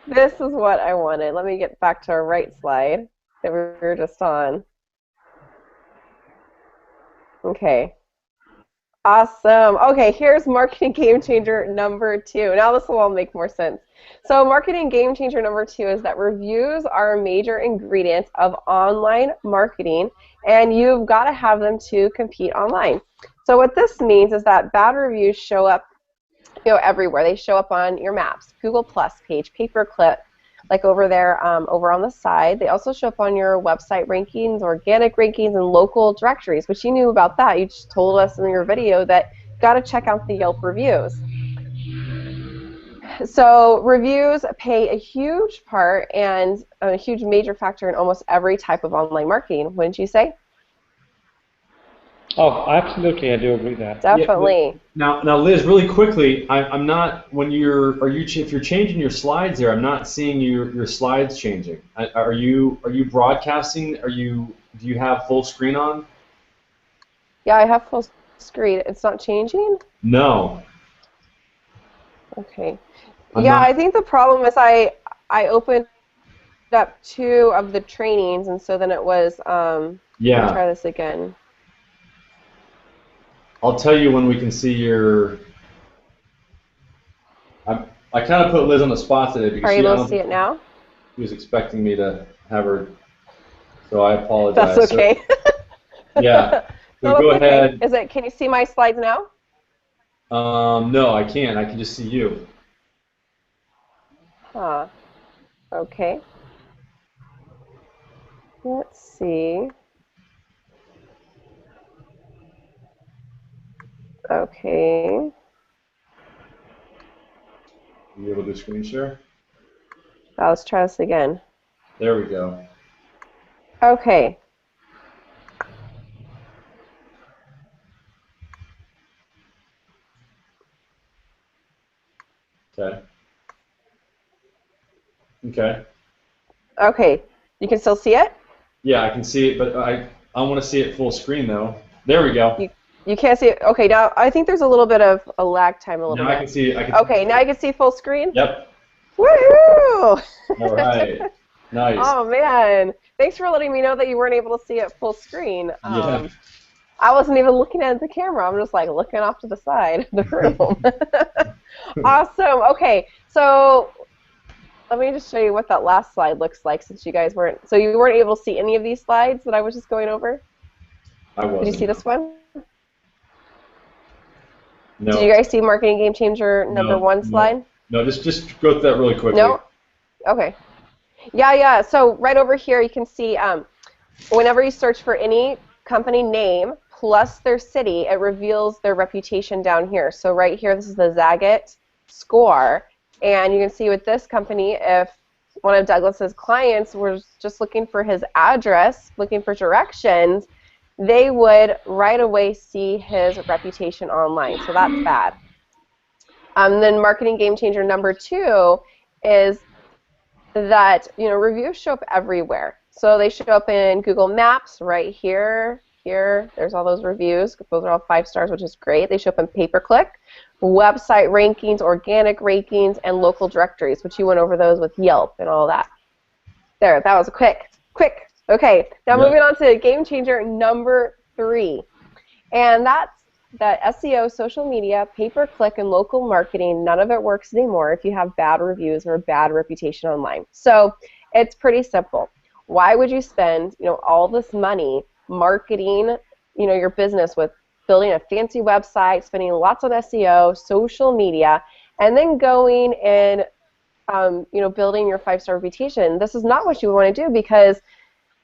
This is what I wanted. Let me get back to our right slide that we were just on. Okay. Awesome. Okay, here's marketing game changer number 2. Now this will all make more sense. So marketing game changer number 2 is that reviews are a major ingredient of online marketing, and you've got to have them to compete online. So what this means is that bad reviews show up everywhere. They show up on your maps, Google Plus page, pay-per-click, like over there, over on the side. They also show up on your website rankings, organic rankings, and local directories, which you knew about that. You just told us in your video that you got to check out the Yelp reviews. So reviews play a huge part and a huge major factor in almost every type of online marketing, wouldn't you say? Oh, absolutely, I do agree with that. Definitely. Yeah, now, Liz, really quickly, I'm not if you're changing your slides there, I'm not seeing your slides changing. Are you broadcasting? Do you have full screen on? Yeah, I have full screen. It's not changing? No. Okay. I think the problem is I opened up 2 of the trainings, and so then it was yeah. Let me try this again. I'll tell you when we can see your. I kind of put Liz on the spot today because Are you able to see it now? She was expecting me to have her, so I apologize. That's okay. So, yeah. So go ahead. Can you see my slides now? No, I can't. I can just see you. Huh. Okay. Let's see. Okay. Are you able to do screen share? Let's try this again. There we go. Okay. Okay. Okay. Okay. You can still see it? Yeah, I can see it, but I want to see it full screen though. There we go. You can't see it. Okay, now I think there's a little bit of a lag time a little bit. Now I can see it. Okay, now you can see full screen? Yep. Woohoo! All right. Nice. Oh man, thanks for letting me know that you weren't able to see it full screen. Yeah. I wasn't even looking at the camera. I'm just like looking off to the side of the room. Awesome. Okay, so let me just show you what that last slide looks like since you guys weren't, so you weren't able to see any of these slides that I was just going over? I wasn't. Did you see this one? No. Did you guys see Marketing Game Changer number 1 slide? No, just go through that really quickly. No? Okay. Yeah. So right over here you can see whenever you search for any company name plus their city, it reveals their reputation down here. So right here, this is the Zagat score. And you can see with this company, if one of Douglas's clients was just looking for his address, looking for directions, they would right away see his reputation online. So that's bad. Then Marketing Game Changer number 2 is that reviews show up everywhere. So they show up in Google Maps right here. Here, there's all those reviews. Those are all 5 stars, which is great. They show up in pay-per-click, website rankings, organic rankings, and local directories, which you went over those with Yelp and all that. There, that was quick. Okay, now moving on to Game Changer number 3. And that's that SEO, social media, pay-per-click, and local marketing. None of it works anymore if you have bad reviews or a bad reputation online. So it's pretty simple. Why would you spend all this money marketing your business with building a fancy website, spending lots on SEO, social media, and then going and building your 5-star reputation? This is not what you want to do, because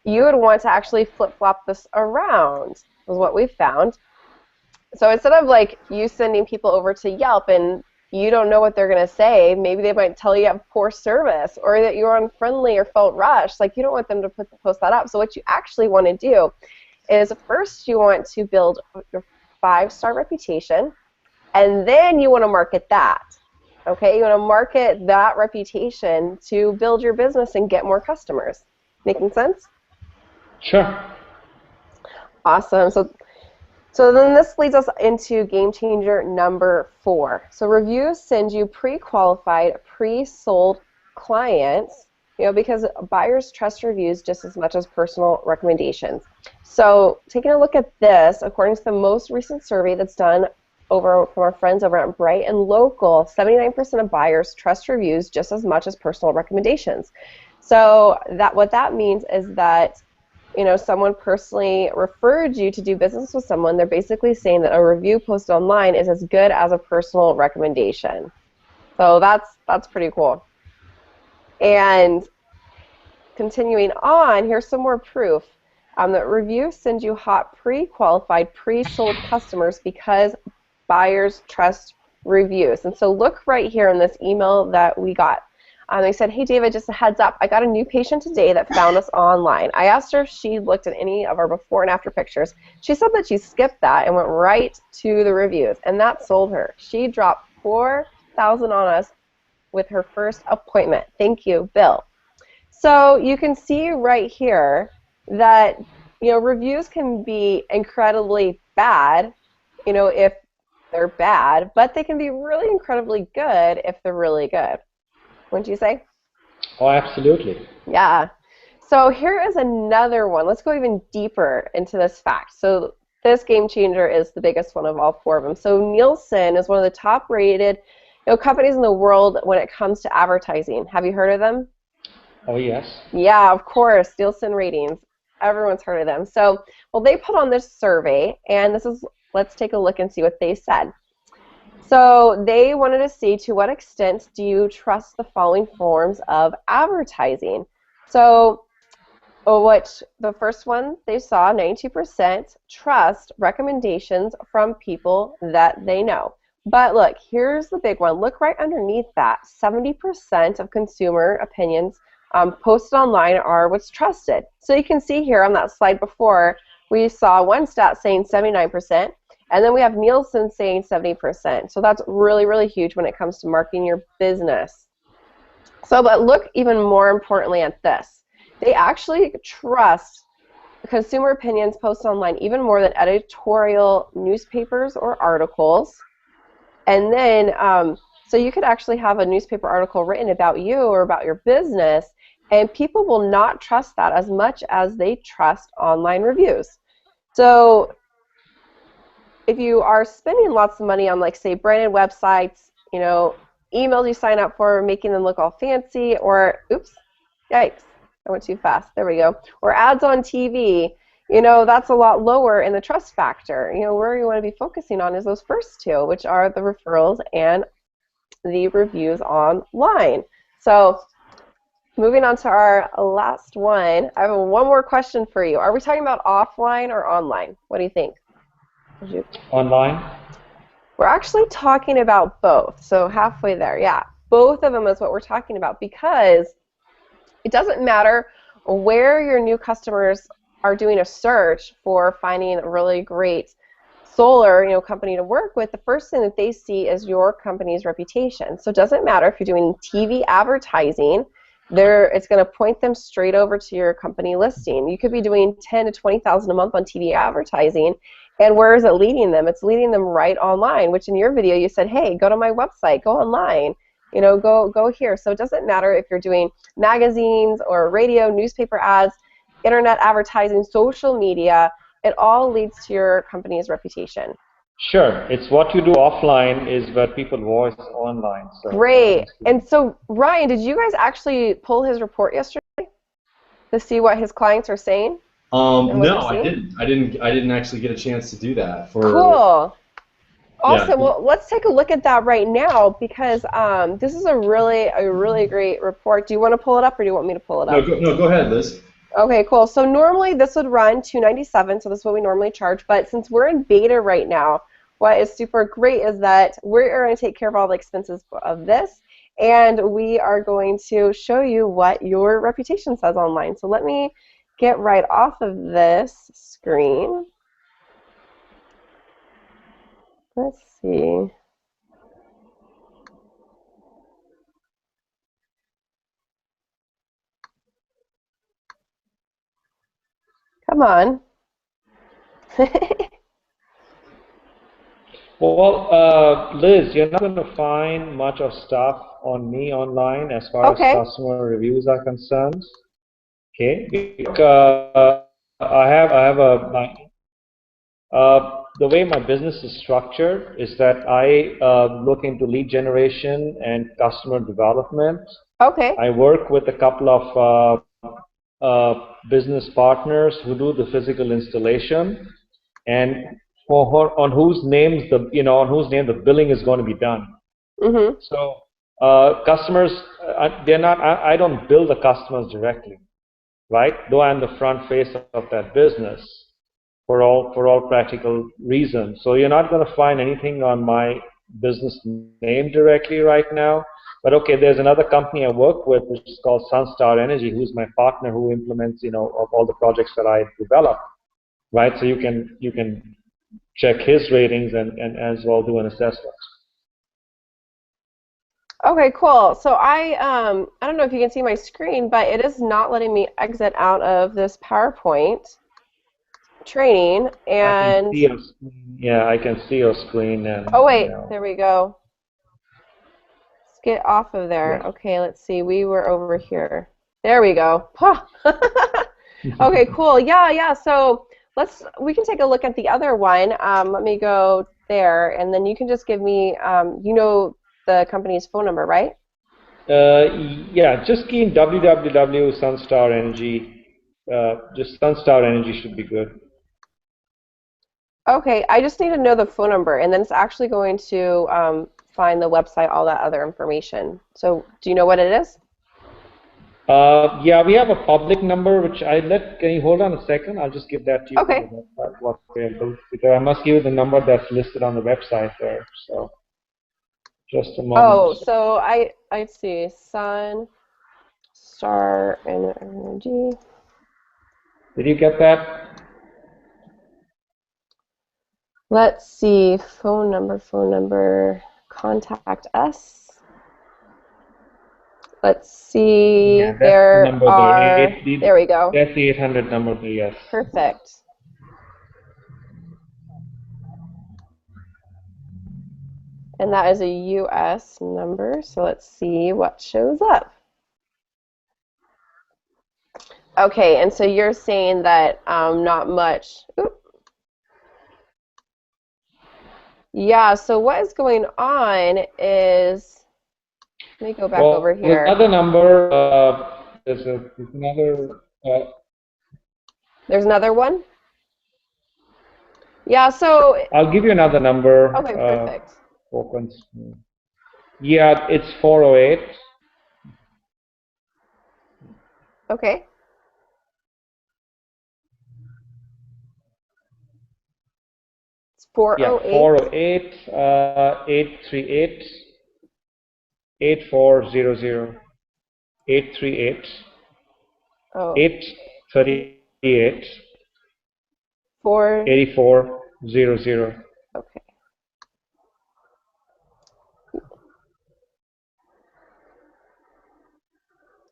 you would want to actually flip-flop this around, is what we've found. So instead of you sending people over to Yelp and you don't know what they're going to say, maybe they might tell you have poor service or that you're unfriendly or felt rushed. You don't want them to post that up. So what you actually want to do is first you want to build your 5-star reputation, and then you want to market that. Okay, you want to market that reputation to build your business and get more customers. Making sense? Sure. Awesome. So then this leads us into Game Changer number 4. So reviews send you pre-qualified, pre-sold clients, because buyers trust reviews just as much as personal recommendations. So taking a look at this, according to the most recent survey that's done from our friends over at Bright and Local, 79% of buyers trust reviews just as much as personal recommendations. So what that means is that someone personally referred you to do business with someone, they're basically saying that a review posted online is as good as a personal recommendation. So that's pretty cool. And continuing on, here's some more proof that reviews send you hot pre-qualified, pre-sold customers because buyers trust reviews. And so look right here in this email that we got. They said, hey, David, just a heads up. I got a new patient today that found us online. I asked her if she looked at any of our before and after pictures. She said that she skipped that and went right to the reviews, and that sold her. She dropped $4,000 on us with her first appointment. Thank you, Bill. So you can see right here that reviews can be incredibly bad, if they're bad, but they can be really incredibly good if they're really good. Wouldn't you say? Oh, absolutely. Yeah. So here is another one. Let's go even deeper into this fact. So this Game Changer is the biggest one of all 4 of them. So Nielsen is one of the top-rated companies in the world when it comes to advertising. Have you heard of them? Oh, yes. Yeah, of course. Nielsen ratings. Everyone's heard of them. So, well, they put on this survey, and let's take a look and see what they said. So they wanted to see, to what extent do you trust the following forms of advertising? So the first one they saw, 92% trust recommendations from people that they know. But look, here's the big one. Look right underneath that. 70% of consumer opinions posted online are what's trusted. So you can see here on that slide before, we saw one stat saying 79%. And then we have Nielsen saying 70%. So that's really, really huge when it comes to marketing your business. So, but look even more importantly at this. They actually trust consumer opinions posted online even more than editorial newspapers or articles. And then, so you could actually have a newspaper article written about you or about your business, and people will not trust that as much as they trust online reviews. So if you are spending lots of money on, say, branded websites, emails you sign up for, making them look all fancy, or, oops, yikes, I went too fast. There we go. Or ads on TV. You know, that's a lot lower in the trust factor. You know, where you want to be focusing on is those first two, which are the referrals and the reviews online. So moving on to our last one, I have one more question for you. Are we talking about offline or online? What do you think? Online? We're actually talking about both, so halfway there, yeah. Both of them is what we're talking about, because it doesn't matter where your new customers are doing a search for finding a really great solar, you know, company to work with. The first thing that they see is your company's reputation. So it doesn't matter if you're doing TV advertising, it's going to point them straight over to your company listing. You could be doing $10,000 to $20,000 a month on TV advertising, and where is it leading them? It's leading them right online, which in your video you said, hey, go to my website, go online, you know, go here. So it doesn't matter if you're doing magazines or radio, newspaper ads, internet advertising, social media, it all leads to your company's reputation. Sure. It's what you do offline is what people voice online. So great. And so, Ryan, did you guys actually pull his report yesterday to see what his clients are saying? No, I didn't. I didn't actually get a chance to do that. Cool. Awesome. Yeah. Well, let's take a look at that right now, because this is a really great report. Do you want to pull it up, or do you want me to pull it up? No, go ahead, Liz. Okay, cool. So normally this would run $297, so this is what we normally charge. But since we're in beta right now, what is super great is that we're going to take care of all the expenses of this, and we are going to show you what your reputation says online. So let me get right off of this screen. Let's see. Come on. Well, Liz, you're not going to find much of stuff on me online as far as customer reviews are concerned. Okay. I have the way my business is structured is that I look into lead generation and customer development. Okay. I work with a couple of business partners who do the physical installation, and on whose names the billing is going to be done. Mm-hmm. So customers, I don't bill the customers directly, right? Though I'm the front face of that business for all practical reasons. So you're not going to find anything on my business name directly right now. But okay, there's another company I work with, which is called Sunstar Energy, who's my partner, who implements, of all the projects that I develop, right? So you can check his ratings and as well do an assessment. Okay, cool. So I don't know if you can see my screen, but it is not letting me exit out of this PowerPoint training. And I can see your screen. Yeah, I can see your screen. And, oh wait, there we go. Let's get off of there. Okay, let's see. We were over here. There we go. Okay, cool. Yeah. So we can take a look at the other one. Let me go there, and then you can just give me, the company's phone number, right? Yeah, just key in www.sunstar Energy. Just Sunstar Energy should be good. Okay, I just need to know the phone number, and then it's actually going to find the website, all that other information. So do you know what it is? Yeah, we have a public number, which can you hold on a second? I'll just give that to you. Okay. Because I must give you the number that's listed on the website there. So just a moment. Oh, so I see. Sunstar Energy. Did you get that? Let's see. Phone number. Contact us. Let's see. Yeah, there we go. That's the 800 number there, yes. Perfect. And that is a US number, so let's see what shows up. Okay, and so you're saying that not much. Oops. Yeah, so what is going on is Let me go back Well, over there's here. another number. There's another. There's another one? Yeah, so, I'll give you another number. okay, perfect. Yeah, it's 408. Okay. It's Yeah, 408. 408 838 8400 838 Oh, 838 4. 8400. Okay.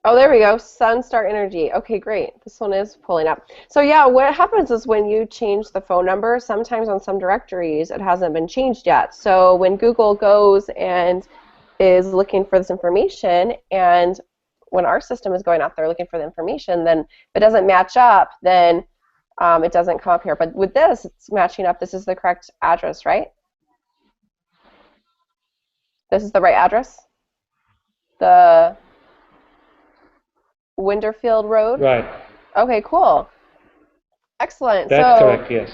Oh, there we go. Sunstar Energy. Okay, great. This one is pulling up. So yeah, what happens is when you change the phone number, sometimes on some directories it hasn't been changed yet. So when Google goes and is looking for this information, and when our system is going out there looking for the information, then if it doesn't match up, then it doesn't come up here. But with this, it's matching up. This is the correct address, right? This is the right address? The Winterfield Road? Right. Okay, cool. Excellent. That's So correct, yes.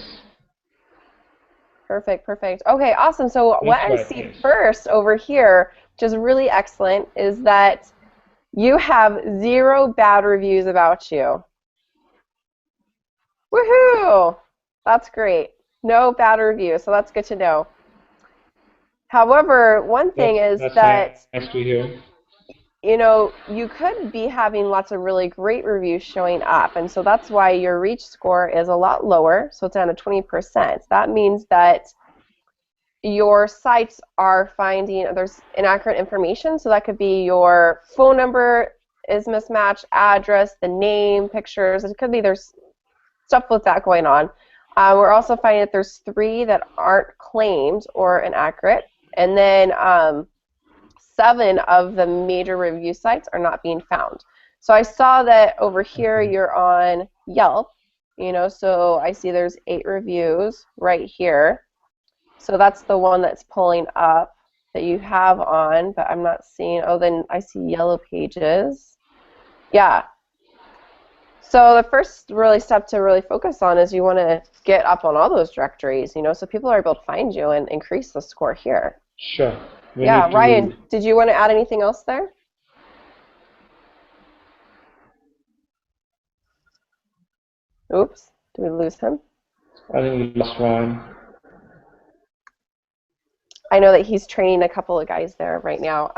perfect, perfect. Okay, awesome. So what I right, see yes. first over here, which is really excellent, is that you have 0 bad reviews about you. Woohoo! That's great. No bad reviews, so that's good to know. However, one thing is That's that nice to hear. you know, you could be having lots of really great reviews showing up, and so that's why your reach score is a lot lower, so it's down to 20%. That means that your sites are finding there's inaccurate information, so that could be your phone number is mismatched, address, the name, pictures. It could be there's stuff with that going on. We're also finding that there's 3 that aren't claimed or inaccurate, and then 7 of the major review sites are not being found. So I saw that over here you're on Yelp, you know, so I see there's 8 reviews right here. So that's the one that's pulling up that you have on, but I'm not seeing, oh, then I see Yellow Pages. Yeah. So the first really step to really focus on is you want to get up on all those directories, you know, so people are able to find you and increase the score here. Sure. Yeah, Ryan, did you want to add anything else there? Oops, did we lose him? I think we lost Ryan. I know that he's training a couple of guys there right now.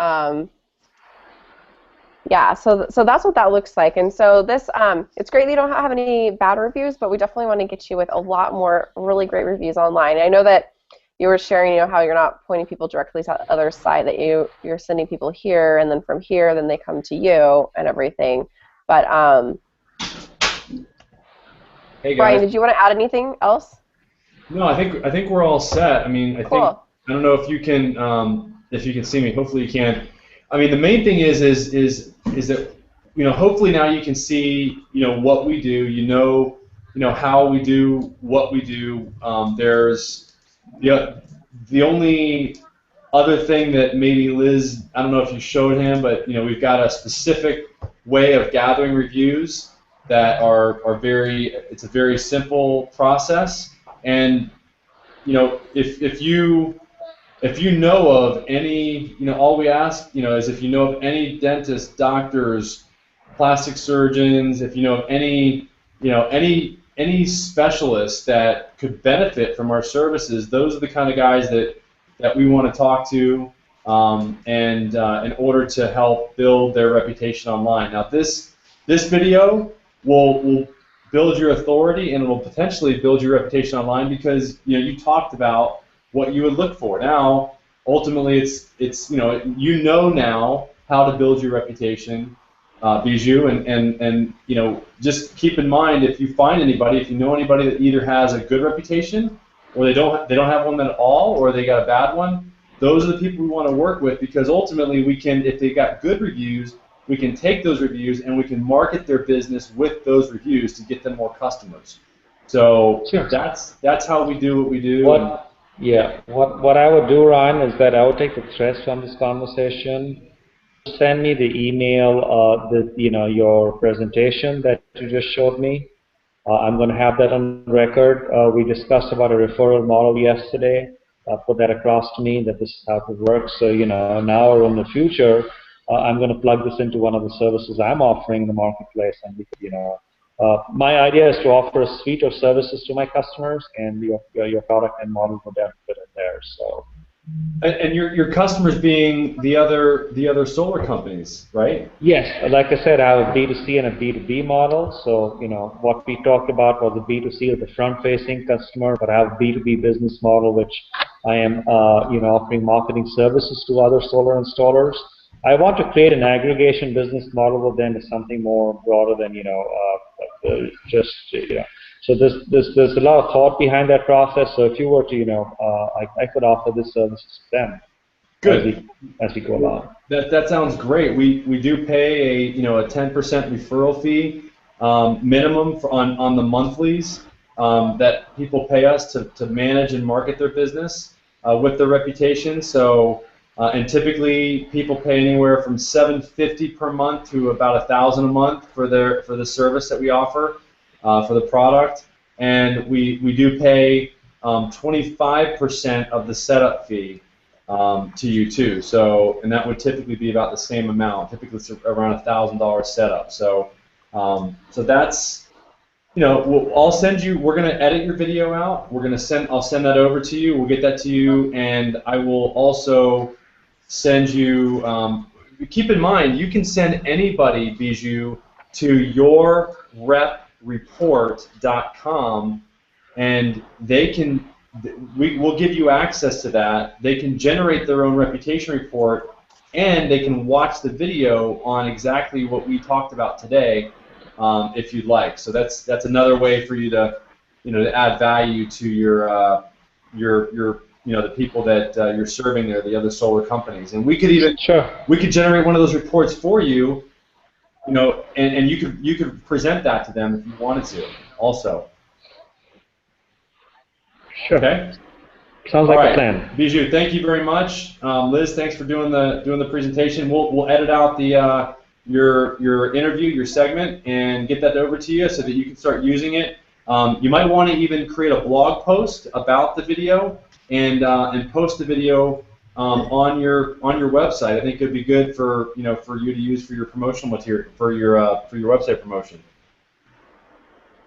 Yeah, so that's what that looks like. And so this, it's great that you don't have any bad reviews, but we definitely want to get you with a lot more really great reviews online. I know that you were sharing, you know, how you're not pointing people directly to the other side, that you're sending people here, and then from here, then they come to you and everything. But Hey guys. Brian, did you want to add anything else? No, I think we're all set. I mean, I don't know if you can see me. Hopefully you can. I mean, the main thing is that, you know, hopefully now you can see, you know, what we do. You know how we do what we do. There's the only other thing that maybe Liz, I don't know if you showed him, but you know, we've got a specific way of gathering reviews that are it's a very simple process. And you know, if you know of any, you know, all we ask, you know, is if you know of any dentists, doctors, plastic surgeons, if you know of any, you know, any specialists that could benefit from our services, those are the kind of guys that we want to talk to, and in order to help build their reputation online. Now, this video will build your authority, and it will potentially build your reputation online, because you know, you talked about what you would look for. Now, ultimately, it's you know now how to build your reputation, Bijou, and you know, just keep in mind, if you find anybody, if you know anybody that either has a good reputation, or they don't have one at all, or they got a bad one, those are the people we want to work with, because ultimately we can, if they got good reviews, we can take those reviews and we can market their business with those reviews to get them more customers. So Sure. That's how we do what we do. What I would do, Ryan, is that I would take the threads from this conversation send me the email, your presentation that you just showed me. I'm going to have that on record. We discussed about a referral model yesterday. Put that across to me that this is how it works. So, now or in the future, I'm going to plug this into one of the services I'm offering in the marketplace. And, my idea is to offer a suite of services to my customers, and your product and model will definitely fit in there. So. And your customers being the other solar companies, right? Yes, like I said, I have a B2C and a B2B model. So, what we talked about was the B2C with the front-facing customer, but I have a B2B business model, which I am, offering marketing services to other solar installers. I want to create an aggregation business model with them as something more broader than, So there's a lot of thought behind that process. So if you were to, I could offer this service to them. Good. As we go along. That sounds great. We do pay a 10% referral fee minimum on the monthlies that people pay us to manage and market their business with their reputation. So and typically people pay anywhere from $750 per month to about $1,000 a month for the service that we offer. For the product, and we do pay 25% of the setup fee to you too. So, and that would typically be about the same amount. Typically, it's around $1,000 setup. So, so that's, I'll send you. We're gonna edit your video out. I'll send that over to you. We'll get that to you, and I will also send you. Keep in mind, you can send anybody, Bijou, to your repreport.com, and we'll give you access to that. They can generate their own reputation report, and they can watch the video on exactly what we talked about today, if you'd like. So that's another way for you to to add value to your the people that you're serving there, the other solar companies. And we could even we could generate one of those reports for you. And you could present that to them if you wanted to, also. Sure. Okay. Sounds like a plan. Bijou, thank you very much. Liz, thanks for doing the presentation. We'll edit out the your interview, your segment, and get that over to you so that you can start using it. You might want to even create a blog post about the video and post the video on your website. I think it'd be good for for you to use for your promotional material for your website promotion.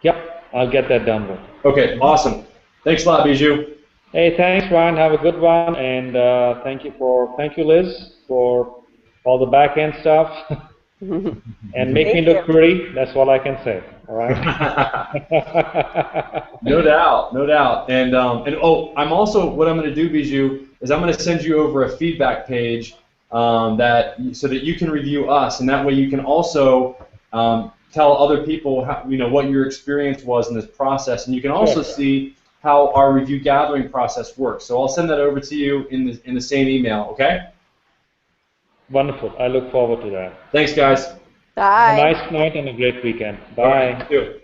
Yep, I'll get that done. Okay, awesome. Thanks a lot, Bijou. Hey, thanks, Ryan. Have a good one, and thank you, Liz, for all the back end stuff, and make me look pretty. That's all I can say. All right. No doubt, no doubt. And I'm also, what I'm going to do, Bijou, is I'm going to send you over a feedback page so that you can review us, and that way you can also tell other people how, what your experience was in this process, and you can also see how our review gathering process works. So I'll send that over to you in the same email. Okay? Wonderful. I look forward to that. Thanks, guys. Bye. Have a nice night and a great weekend. Bye. All right, you too.